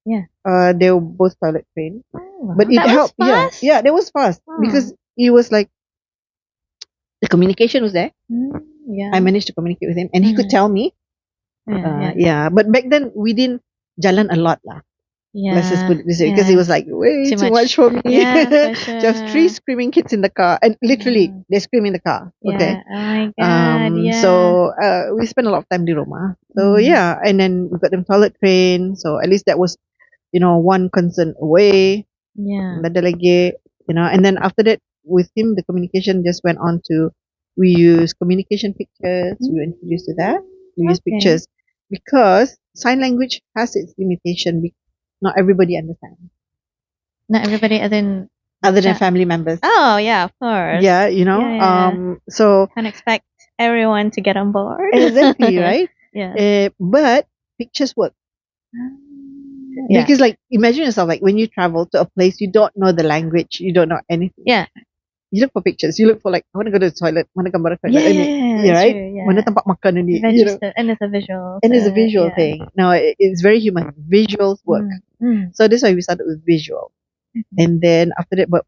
they were both toilet trained. But it helped. Fast? Yeah, that was fast because it was like the communication was there. I managed to communicate with him, and he could tell me. But back then we didn't jalan a lot lah. Let's just put it this way, because it was like way too much for me. Yeah, for sure. Just 3 screaming kids in the car, and literally they scream in the car. Okay. Oh my god. So we spent a lot of time di rumah. So and then we got them toilet trained. So at least that was, you know, one concern away. Ada lagi, you know, and then after that with him the communication just went on to, we use communication pictures. We were introduced to that. We use pictures because sign language has its limitation. Not everybody understands. Not everybody, other than family members. Oh yeah, of course. Yeah, you know. So can't expect everyone to get on board. Exactly, right? But pictures work. Because like, imagine yourself, like when you travel to a place, you don't know the language, you don't know anything. you look for pictures. You look for like, I want to go to the toilet. Mana gambar toilet Yeah, ini. that's Right? true. Yeah. Mana tempat makan ini. Registered, and it's a visual. And it's a so, visual yeah. thing. Now it's very human. Visuals work. So that's why we started with visual. And then after that, but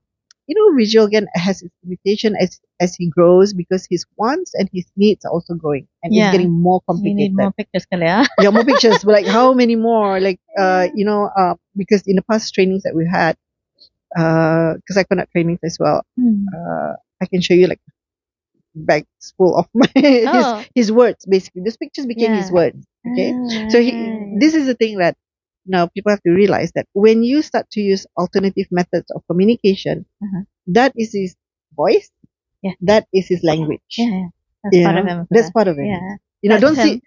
visual again has its limitation as he grows, because his wants and his needs are also growing, and it's getting more You complicated. need more pictures, kali, ah. Yeah, more pictures. But like, how many more? Like, because in the past trainings that we had, because I conduct trainings as well, I can show you like bags full of his words. Basically, these pictures became his words. Okay, so this is the thing that now people have to realize, that when you start to use alternative methods of communication, that is his voice. Yeah. That is his language. Yeah. That's part of him. That's part of him. Yeah. Don't see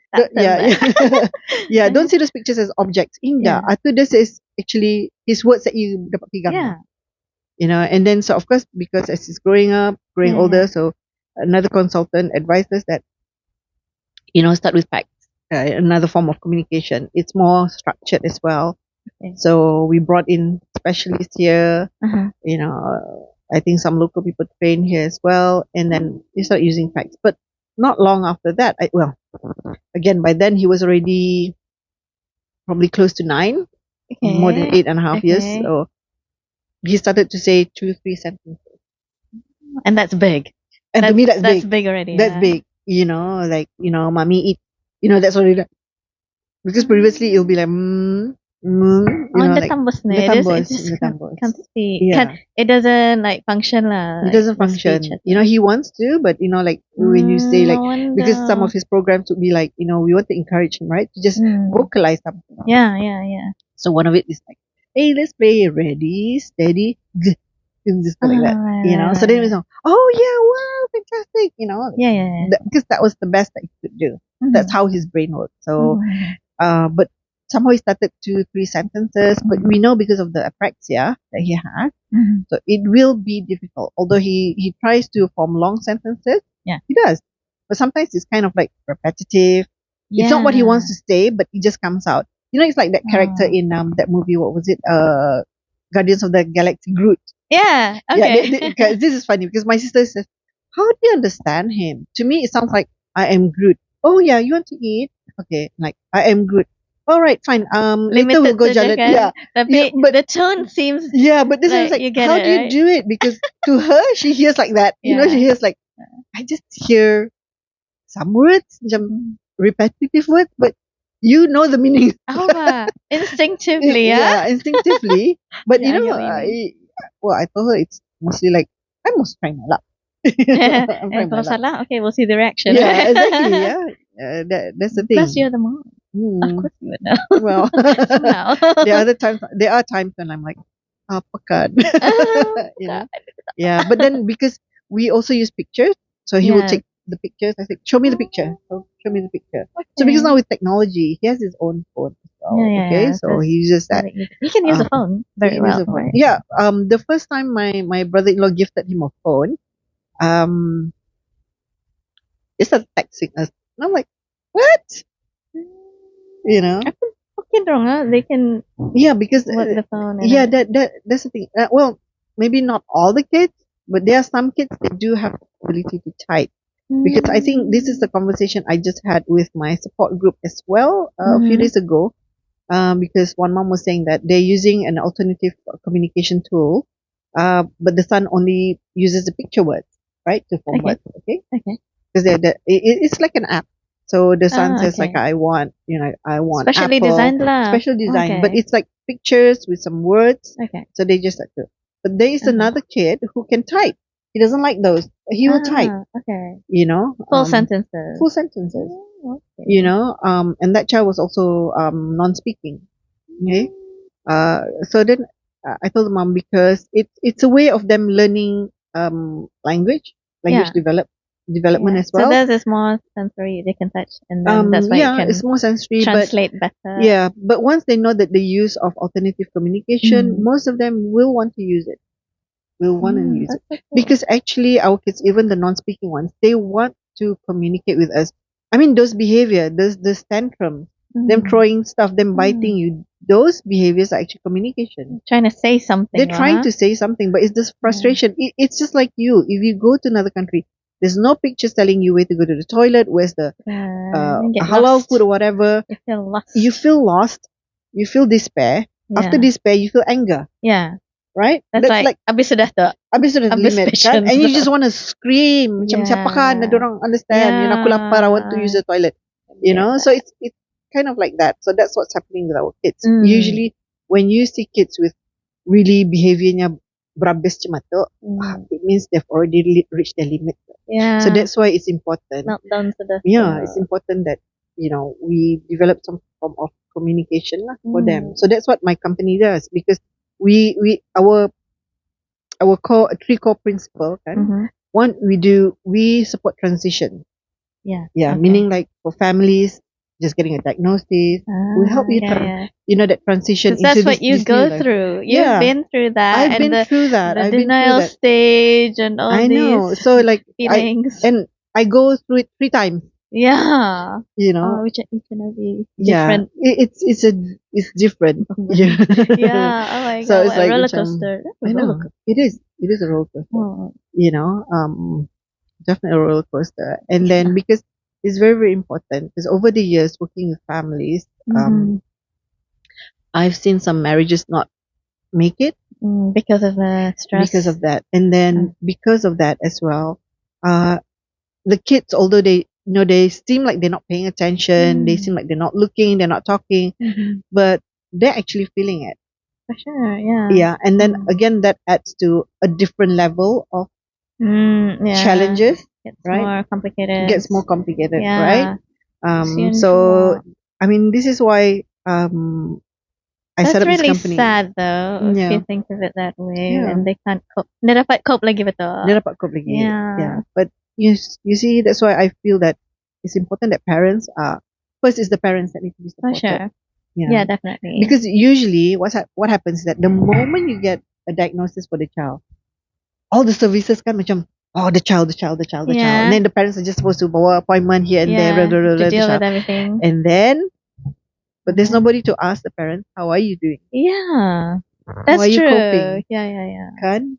don't see those pictures as objects. Indah. Atau this is actually his words that you dapat pegang. Yeah. And then so of course, because as he's growing older, so another consultant advised us that start with facts. Another form of communication. It's more structured as well. Okay. So we brought in specialists here. I think some local people train here as well, and then we start using facts. But not long after that, again, by then he was already probably close to 9, more than 8.5 years. So he started to say 2-3 sentences, and that's big. And to me, that's big already. That's big. Like mommy eat. That's already that. Because previously it'll be like the tambos, it just can't speak. Yeah. It doesn't like function lah. It doesn't function. He wants to, but like when you say like, because some of his programs would be like, we want to encourage him, right, to just vocalize something. Yeah. So one of it is like, hey, let's play ready, steady, g. Just like that, Right. So then we say, oh yeah, wow, fantastic, Yeah. because that was the best that he could do. That's how his brain works. So, but somehow he started 2-3 sentences, but we know because of the apraxia that he has, so it will be difficult. Although he tries to form long sentences, he does, but sometimes it's kind of like repetitive. It's not what he wants to say, but it just comes out. It's like that character in that movie. What was it? Guardians of the Galaxy, Groot. Yeah. Okay. This is funny because my sister says, "How do you understand him?" To me, it sounds like I am Groot. Oh yeah, you want to eat? Okay, like I am Groot. All right, fine. Later we'll go jalan. Yeah, but the tone seems. Yeah, but this is like, how do you do it? Because to her, she hears like that. She hears like, I just hear some words, repetitive words, but the meaning. Instinctively, instinctively. But I told her it's mostly like, I must try my luck. Kalau salah, okay, we'll see the reaction. Yeah, exactly. Yeah, that's the thing. Plus, you're the mom. Of course you would know. Well, somehow. There are times when I'm like, pekan. Yeah, but then because we also use pictures, so he will take the pictures. I said, show me the picture. Show me the picture. Okay. So because now with technology, he has his own phone as well. So he uses that. He can use a phone very well. Right? Yeah. The first time my brother-in-law gifted him a phone, they started texting us, and I'm like, what? Okay, wrong. They can. Yeah, because work the phone. That's the thing. Well, maybe not all the kids, but there are some kids that do have the ability to type. Because I think this is the conversation I just had with my support group as well a few days ago. Because one mom was saying that they're using an alternative communication tool, but the son only uses the picture words, right, to form words. Okay. Because it's like an app. So the son says like, I want specially apple, designed lah. Special design, but it's like pictures with some words. Okay. So they just like to. But there is another kid who can type. He doesn't like those. He will type. Okay. Full sentences. Full sentences. Okay. And that child was also non-speaking. Okay. So then I told the mom, because it's a way of them learning language development as well. So theirs is more sensory. They can touch, and then that's why it's more sensory, translate better. Yeah, but once they know that the use of alternative communication, most of them will want to use it. Will want to use it. Cool. Because actually our kids, even the non-speaking ones, they want to communicate with us. I mean, those behavior, those tantrums, them throwing stuff, them biting you. Those behaviors are actually communication. Trying to say something. They're trying to say something, but it's this frustration. It's just like you. If you go to another country, there's no pictures telling you where to go to the toilet, where's the halal food or whatever. You feel lost. You feel lost. You feel despair. Yeah. After despair, you feel anger. Yeah. Right? That's like habis sudah tu. Habis sudah limit kan? And you just want to scream. Macam siapa kan? Ada orang understand. You know, aku lapar, I want to use the toilet. You know? So it's kind of like that. So that's what's happening with our kids. Usually, when you see kids with really behaviornya berabis macam tu, it means they've already reached their limit. Yeah. So that's why it's important. Meltdown sudah. Yeah, it's important that, you know, we develop some form of communication lah for them. So that's what my company does, because our three core principle kan. One, we support transition. Yeah. Yeah, okay. Meaning like for families just getting a diagnosis, we help you you know, that transition into that's what you this go new life. through. You've been through that. I've been through that. The denial stage and all these. I know. So like feelings. I go through it 3 times. Yeah. You know, which each and every different. It's different. Yeah. Oh my god. So it's like roller coaster. I know. It is a roller coaster. You know, definitely a roller coaster. And then because it's very, very important, because over the years working with families, I've seen some marriages not make it because of the stress. Because of that, and then because of that as well, the kids, although they seem like they're not paying attention, they seem like they're not looking, they're not talking, but they're actually feeling it. For sure, yeah. Yeah, and then again, that adds to a different level of challenges. It's right? more complicated. It gets more complicated, yeah. right? So, I mean, this is why I set up this company. That's really sad though, if you think of it that way, and they can't cope. They dapat cope lagi betul. They dapat cope lagi. Yeah. But you see, that's why I feel that it's important that parents first is the parents that need to be supported. For sure. Yeah, yeah, definitely. Because usually what happens is that the moment you get a diagnosis for the child, all the services kan macam, the child. And then the parents are just supposed to bawa appointment here and there, to deal with everything. And then, but there's nobody to ask the parents, how are you doing? Yeah, that's how are you true. Coping? Yeah. Kan?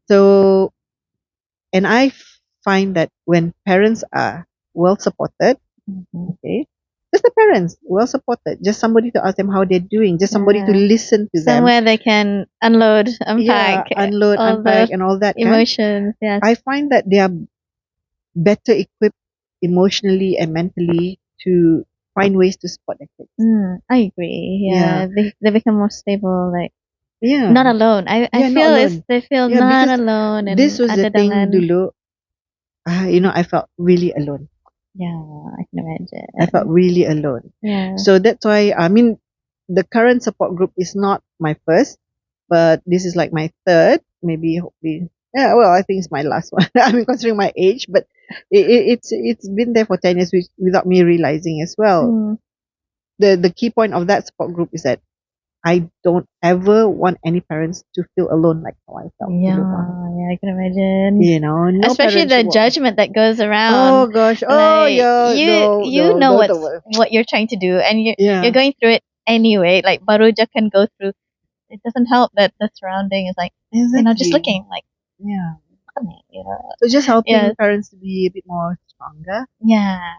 So, and I find that when parents are well supported, okay, just the parents well supported, just somebody to ask them how they're doing, just somebody to listen to them. Somewhere they can unload, unpack, unpack and all that emotions. Yes. I find that they are better equipped emotionally and mentally to find ways to support their kids. I agree. Yeah. They become more stable, like not alone. I feel they feel not alone. And this was the thing dulu. I felt really alone. Yeah, I can imagine. I felt really alone. Yeah. So that's why, I mean, the current support group is not my first, but this is like my third, maybe, hopefully. Yeah, well, I think it's my last one. I mean, considering my age, but it's been there for 10 years without me realizing as well. The key point of that support group is that I don't ever want any parents to feel alone like how I felt. Yeah, I can imagine. No especially the judgment that goes around. Oh gosh, you know what you're trying to do, and you're going through it anyway. Like Baruja can go through. It doesn't help that the surrounding is like just looking like So just helping parents to be a bit more stronger. Yeah,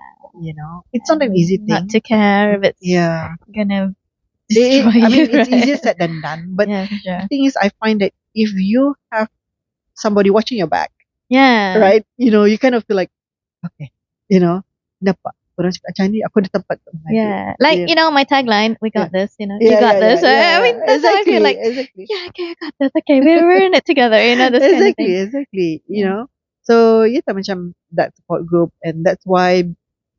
it's not an easy thing. Not to care if it's gonna. It's easier said than done. But the thing is, I find that if you have somebody watching your back, right, you kind of feel like, okay, dapat orang cakap macam ni, aku ada tempat. Like my tagline, we got this. You got this. I mean, that's how I feel like. Exactly. Yeah, okay, I got this. Okay, we're in it together. This kind of thing. Exactly. So macam that support group, and that's why.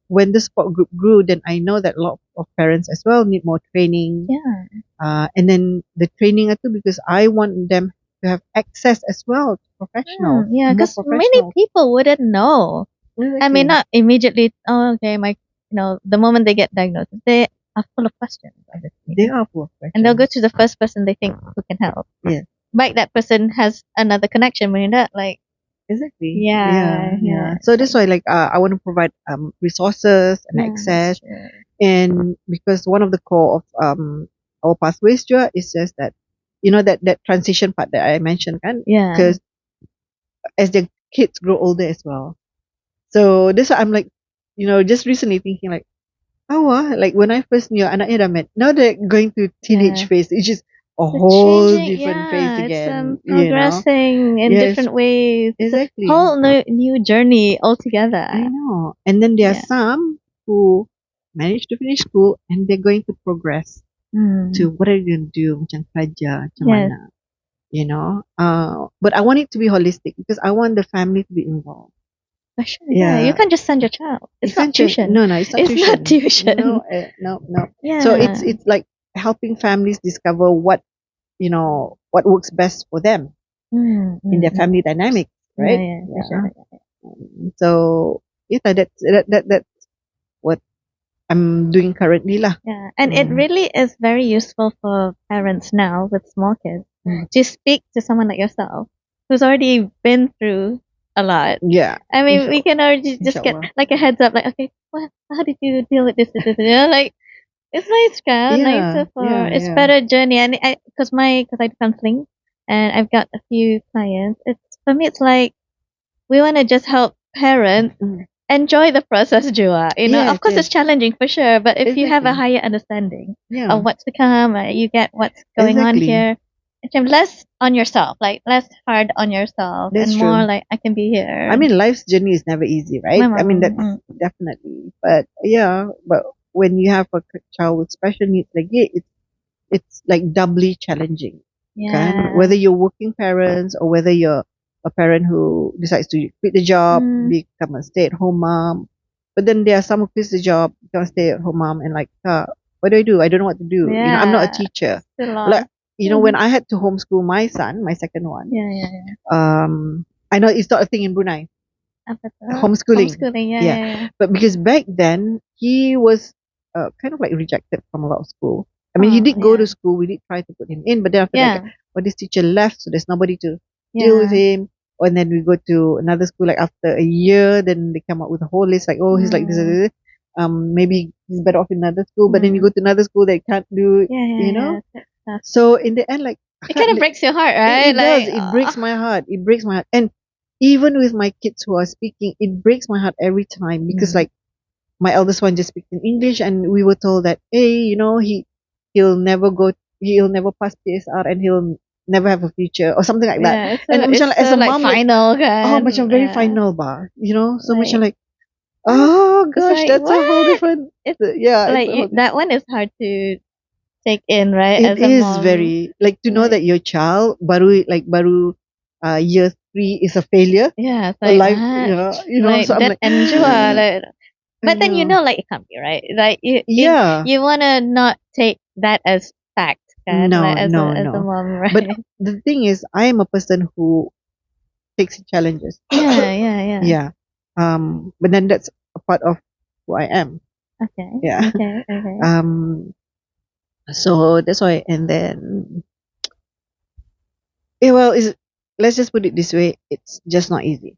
When the support group grew, then I know that a lot of parents as well need more training. Yeah. And then the training too, because I want them to have access as well to professionals. Yeah, because many people wouldn't know. Exactly. I mean, not immediately. Oh, okay, the moment they get diagnosed, they are full of questions. Obviously. They are full of questions, and they'll go to the first person they think who can help. Yeah. But that person has another connection when you're not like. Exactly. Yeah. So that's why, I want to provide resources and access. And because one of the core of our pathways juga is just that, that transition part that I mentioned, kan? Yeah. Because as the kids grow older as well. So this I'm like, just recently thinking like, like when I first knew anaknya dah met, now they're going to teenage Yeah. phase, which is a It's whole changing, different phase yeah. It's again. progressing in Yes, different ways. It's a exactly. whole new journey altogether. I know. And then there are Yeah. some who manage to finish school and they're going to progress to what are you going to do, macam kerja, macam Yes. mana, but I want it to be holistic because I want the family to be involved. For sure, yeah. You can't just send your child. It's not tuition. No, it's not It's tuition. not tuition. No. Yeah. So it's like helping families discover what works best for them in their family dynamic, right? Yeah, for sure. So that's what I'm doing currently lah. Yeah, and it really is very useful for parents now with small kids to speak to someone like yourself who's already been through a lot. Yeah. I mean, we can already just get like a heads up, like, okay, how did you deal with this? Like, it's nice, Yeah, nicer for it's yeah. better journey. And because I do counseling, and I've got a few clients. It's for me, it's like we want to just help parents enjoy the process juga. Of course it's challenging for sure, but if you have a higher understanding of what's to come, you get what's going on here. It's less on yourself, like less hard on yourself, That's and true. more like I can be here. I mean, life's journey is never easy, right? I mean, that's definitely. But yeah, but when you have a child with special needs like it's like doubly challenging. Yeah. Whether you're working parents or whether you're a parent who decides to quit the job, become a stay-at-home mom. But then there are some who quit the job, become a stay-at-home mom, and like, what do? I don't know what to do. Yeah. I'm not a teacher. Like, when I had to homeschool my son, my second one. I know it's not a thing in Brunei. Homeschooling. Yeah. But because back then he was kind of like rejected from a lot of school. I mean, he did go to school. We did try to put him in, but then after that, this teacher left, so there's nobody to deal with him. And then we go to another school. Like after a year, then they come up with a whole list. Like, he's like this. Maybe he's better off in another school. But then you go to another school that can't do. So in the end, like it kind of breaks your heart, right? It does. It breaks my heart. It breaks my heart. And even with my kids who are speaking, it breaks my heart every time because like my eldest one just speaks in English, and we were told that he'll never pass PSR and he'll never have a future or something like that. And macam as a mom, final kan. macam very final ba, so macam like, oh gosh, like, that's a whole different. That one is hard to take in, right? It is very like to know that your child baru year 3 is a failure. Yeah, it's like life, like so I'm like, but then like it can't be right. Like you wanna not take that as fact. Kan? No, like, as no. a mom, right? But the thing is, I am a person who takes challenges. Yeah. But then that's a part of who I am. Okay. Yeah. Okay. So that's why, and then, let's just put it this way: it's just not easy.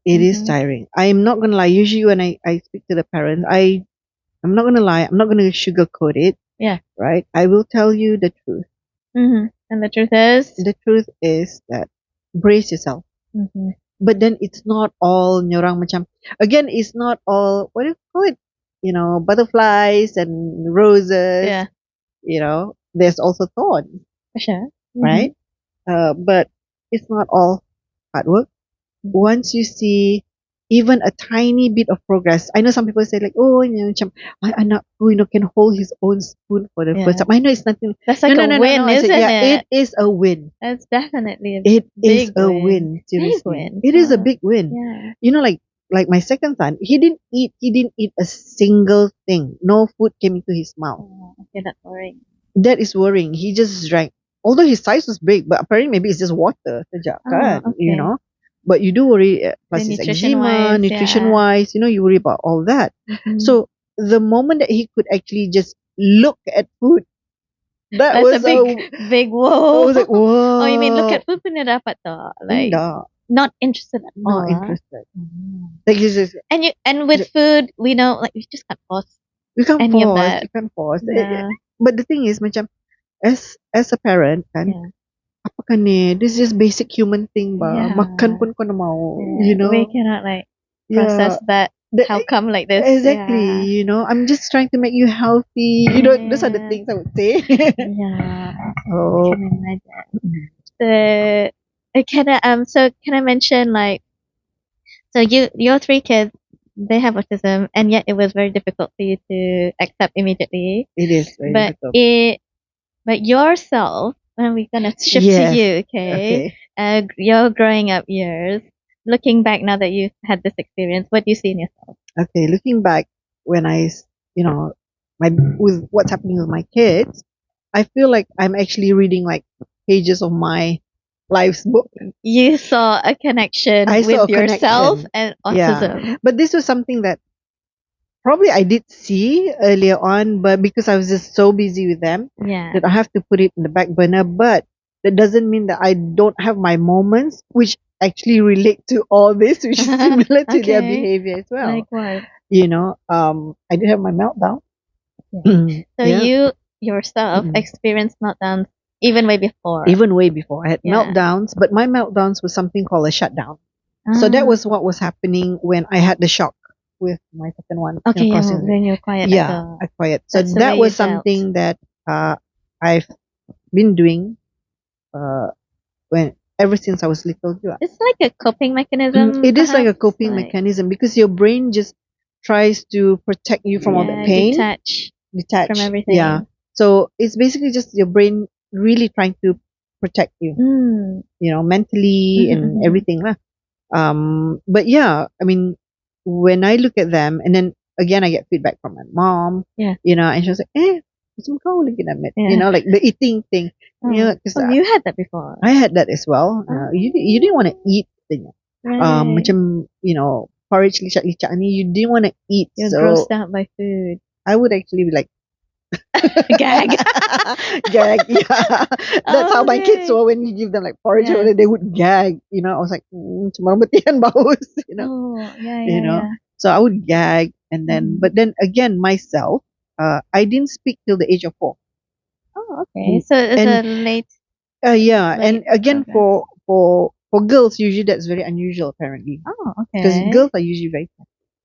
It is tiring. I am not gonna lie. Usually, when I speak to the parents, I'm not gonna lie. I'm not gonna sugarcoat it. Yeah. Right. I will tell you the truth. And the truth is? The truth is that brace yourself. But then it's not all nyorang macam. Again, it's not all, what do you call it? Butterflies and roses. Yeah. There's also thorns. For sure. Right? But it's not all hard work. Once you see even a tiny bit of progress, I know some people say like, macam anak can hold his own spoon for the first time. I know it's nothing. That's like a win, isn't it? It is a win. That's definitely a big win. Seriously, big win. It is a big win. Yeah. Like my second son, he didn't eat a single thing. No food came into his mouth. Okay, that's worrying. That is worrying. He just drank. Although his size was big, but apparently maybe it's just water. Okay. But you do worry, plus his eczema, nutrition-wise, you worry about all that. So the moment that he could actually just look at food, that was a big whoa. I was like, whoa. Oh, you mean look at food pun dia dapat tak? Like, not interested at all. Not interested. Like, and with food, we know, like, you just can't force You can't any of pause. that. You can't pause. Yeah. But the thing is, macam as a parent kan, Yeah. apa kan ni? This is just basic human thing ba. Yeah. Makan pun kau na mau. Yeah. You know. We cannot like Yeah. process that. How come like this? Exactly. Yeah. You know, I'm just trying to make you healthy. You know, those are the Yeah. things I would say. Yeah. I Oh. can imagine. So can I mention like, so your three kids, they have autism, and yet it was very difficult for you to accept immediately. It is very But difficult. but yourself, when we're gonna shift Yes. to you, okay? Your growing up years, looking back now that you've had this experience, what do you see in yourself? Okay. Looking back, when you know, with what's happening with my kids, I feel like I'm actually reading like pages of my life's book. You saw a connection I saw with a yourself connection. and Yeah. autism. But this was something that probably I did see earlier on, but because I was just so busy with them Yeah. that I have to put it in the back burner. But that doesn't mean that I don't have my moments which actually relate to all this, which is similar to their Okay. behavior as well. Like what? You know, I did have my meltdown. Yeah. So Yeah. you yourself experienced meltdowns even way before. Even way before. I had Yeah. meltdowns, but my meltdowns was something called a shutdown. So that was what was happening when I had the shock with my second one. Okay, yeah, crossing. when you're quiet. Yeah, I quiet. So that's the that way was you dealt. something that I've been doing when ever since I was little. It's like a coping mechanism. It is like a perhaps, coping mechanism because your brain just tries to protect you from all the pain, detach from everything. Yeah. So it's basically just your brain really trying to protect you, you know, mentally and everything lah. But yeah, I mean, when I look at them, and then again I get feedback from my mom, you know, and she was like, macam kau lagi damit, you know, like the eating thing. You know, cause you had that before. I had that as well. You didn't want to eat thing. Right. Macam, you know, porridge licak-licak ni, you didn't want to eat. You're so grossed out by food. I would actually be like, Gag. Gag, yeah. That's how my kids were when you give them like porridge or they would gag. You know, I was like, tomorrow matihan baus, you know. You know. So I would gag and then but then again myself, I didn't speak till the age of 4. Oh, okay. So it's a late yeah, late and again progress. for girls usually that's very unusual apparently. Oh, okay. Because girls are usually very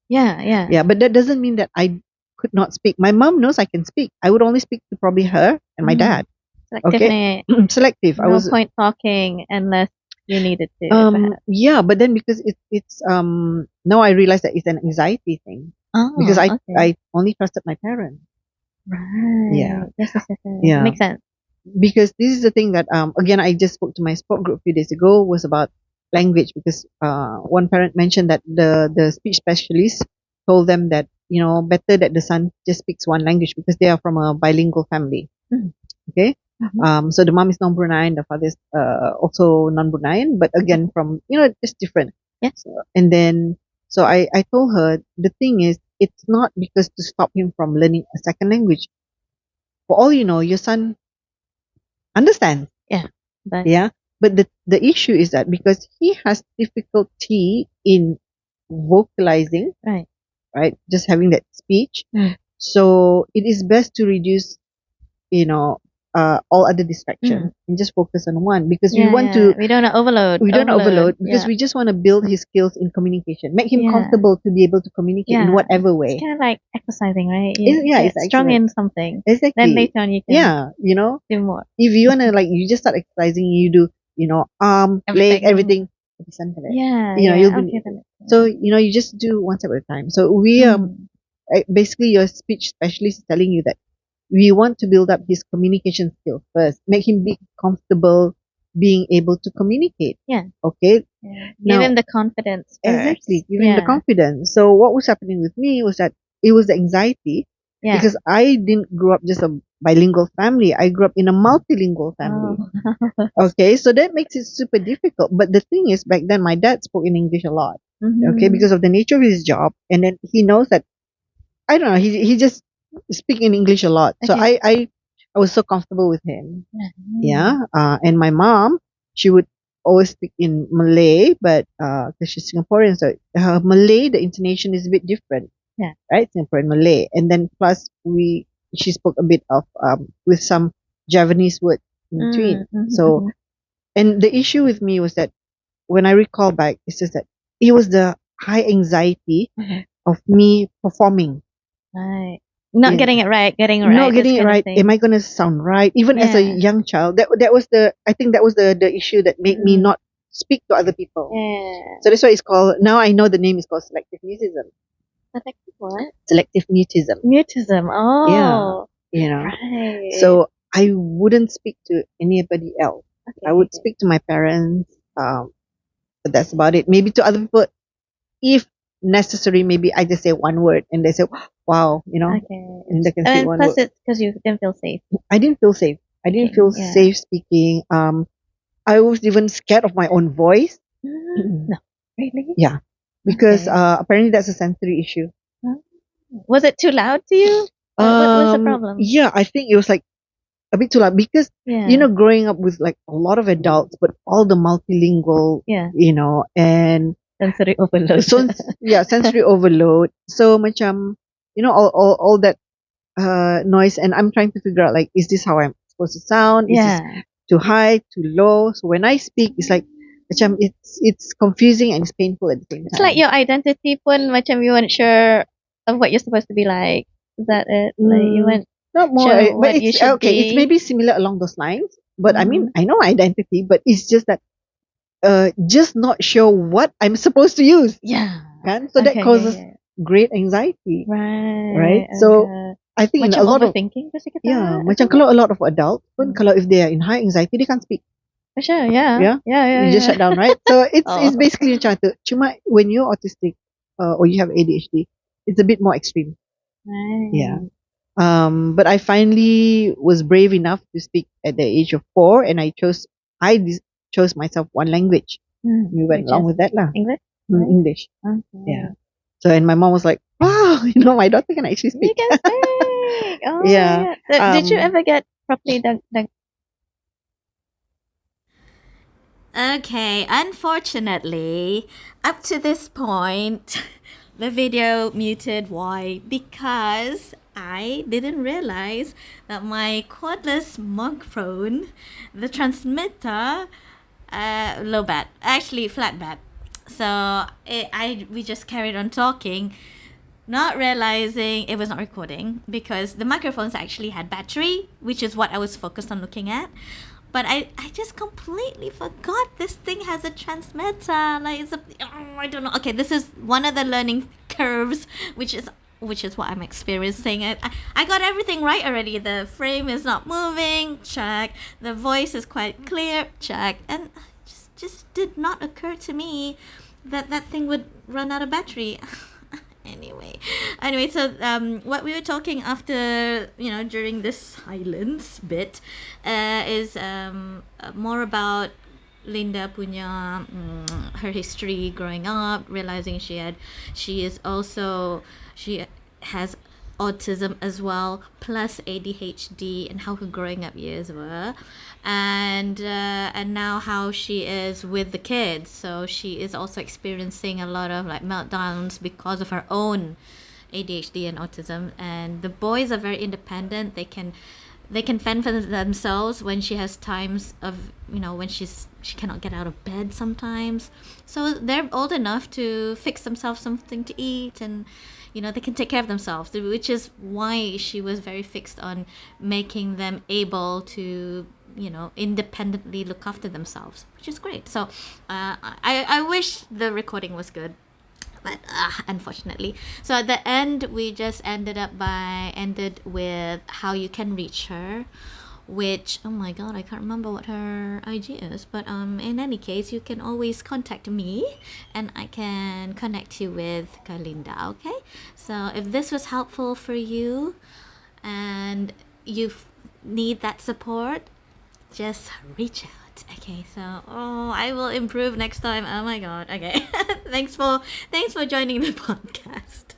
Yeah, but that doesn't mean that I could not speak. My mom knows I can speak. I would only speak to probably her and my dad. Selective. Selective. No point talking unless you needed to. Yeah, but then because it's now I realize that it's an anxiety thing. Because I only trusted my parents. Right. Yeah. Yeah. Makes sense. Because this is the thing that again I just spoke to my sport group a few days ago was about language because one parent mentioned that the speech specialist told them that you know better that the son just speaks one language because they are from a bilingual family. Okay. So the mom is non-Bruneian, the father is also non-Bruneian, but again from you know just different. Yes. And then so I told her the thing is it's not because to stop him from learning a second language. For all you know, your son understands. Yeah. But the issue is that because he has difficulty in vocalizing, right, just having that speech, so it is best to reduce, you know, all other distractions and just focus on one because we want to. We don't want to overload. We don't overload because we just want to build his skills in communication, make him comfortable to be able to communicate in whatever way. It's kind of like exercising, right? It's strong in something. Exactly. Then later on you can you know, do more. If you wanna like, you just start exercising, you do, you know, arm, leg, everything. You know, you'll be. So you know, you just do one step at a time. So we basically your speech specialist is telling you that we want to build up his communication skills first, make him be comfortable being able to communicate. Okay. Give him the confidence first. Exactly. Give him the confidence. So what was happening with me was that it was the anxiety. Because I didn't grow up just a bilingual family. I grew up in a multilingual family. Okay, so that makes it super difficult. But the thing is, back then my dad spoke in English a lot. Okay, because of the nature of his job, and then he knows that I don't know. He just speak in English a lot. So I was so comfortable with him. And my mom, she would always speak in Malay, but because she's Singaporean, so her Malay the intonation is a bit different. Yeah. right? Singaporean Malay, and then plus she spoke a bit of with some Javanese word in between. So, and the issue with me was that when I recall back, it's just that it was the high anxiety of me performing. Right. Not In, getting it right, getting it not right, this getting it kind of right. thing. Am I gonna sound right? Even as a Yeah. young child, that was the I think that was the issue that made me not speak to other people. Yeah. So that's why it's called. Now I know the name is called selective mutism. Selective what? Selective mutism. Mutism. Oh. You know. Right. So I wouldn't speak to anybody else. Okay. I would speak to my parents. But that's about it. Maybe to other people, if necessary, maybe I just say one word and they say, "Wow," Okay. and they can say And one plus, word. it's because you didn't feel safe. I didn't feel safe. I didn't feel Yeah. safe speaking. I was even scared of my own voice. No. Really? Yeah, because Okay. apparently that's a sensory issue. Was it too loud to you? What was the problem? Yeah, I think it was like a bit too loud because Yeah. growing up with like a lot of adults, but all the multilingual, Yeah. and Sensory overload. so sensory overload. So macam, all that noise, and I'm trying to figure out like, is this how I'm supposed to sound? Is this Yeah. too high, too low? So when I speak, it's like macam it's confusing and it's painful at the same It's time. like your identity pun macam you weren't sure of what you're supposed to be like. Is that it? Like you weren't Not more, sure but what you it's should okay. It's be. maybe similar along those lines. But I mean, Mhm. I know my identity, but it's just that just not sure what I'm supposed to use. Yeah. Kan? So that Okay, causes yeah. great anxiety, Right. right? So Okay. I think in a Macam lot of overthinking tu sikit macam kalau a lot of adults pun, kalau if they are in high anxiety, they can't speak. For sure, yeah. Yeah, Yeah. you just shut down, right? So it's Oh. it's basically macam tu. Cuma when you're autistic or you have ADHD, it's a bit more extreme. Right. Yeah. But I finally was brave enough to speak at the age of 4, and chose myself one language. We went Which along is with that lah. English? English. Okay. Yeah. So and my mom was like, "Wow, my daughter can actually You speak." can speak. Oh Yeah. my God. Did you ever get properly dug? Okay, unfortunately, up to this point, the video muted. Why? Because I didn't realize that my cordless microphone, the transmitter, low bat, actually flat bat. So we just carried on talking, not realizing it was not recording because the microphones actually had battery, which is what I was focused on looking at. But I just completely forgot this thing has a transmitter. Like I don't know. Okay, this is one of the learning curves, which is what I'm experiencing. I got everything right already. The frame is not moving, check. The voice is quite clear, check. And just did not occur to me that that thing would run out of battery. anyway, so what we were talking after, during this silence bit, is more about Linda punya her history growing up, realizing she has autism as well, plus ADHD, and how her growing up years were, and now how she is with the kids. So she is also experiencing a lot of like meltdowns because of her own ADHD and autism. And the boys are very independent. They can fend for themselves when she has times of, when she cannot get out of bed sometimes. So they're old enough to fix themselves something to eat, and they can take care of themselves, which is why she was very fixed on making them able to independently look after themselves, which is great. So I wish the recording was good, but unfortunately. So at the end, we just ended with how you can reach her, which, oh my god, I can't remember what her IG is, but in any case, you can always contact me and I can connect you with Kalinda. Okay, so if this was helpful for you and you need that support, just reach out. Okay, so I will improve next time. Oh my god. Okay. thanks for joining the podcast.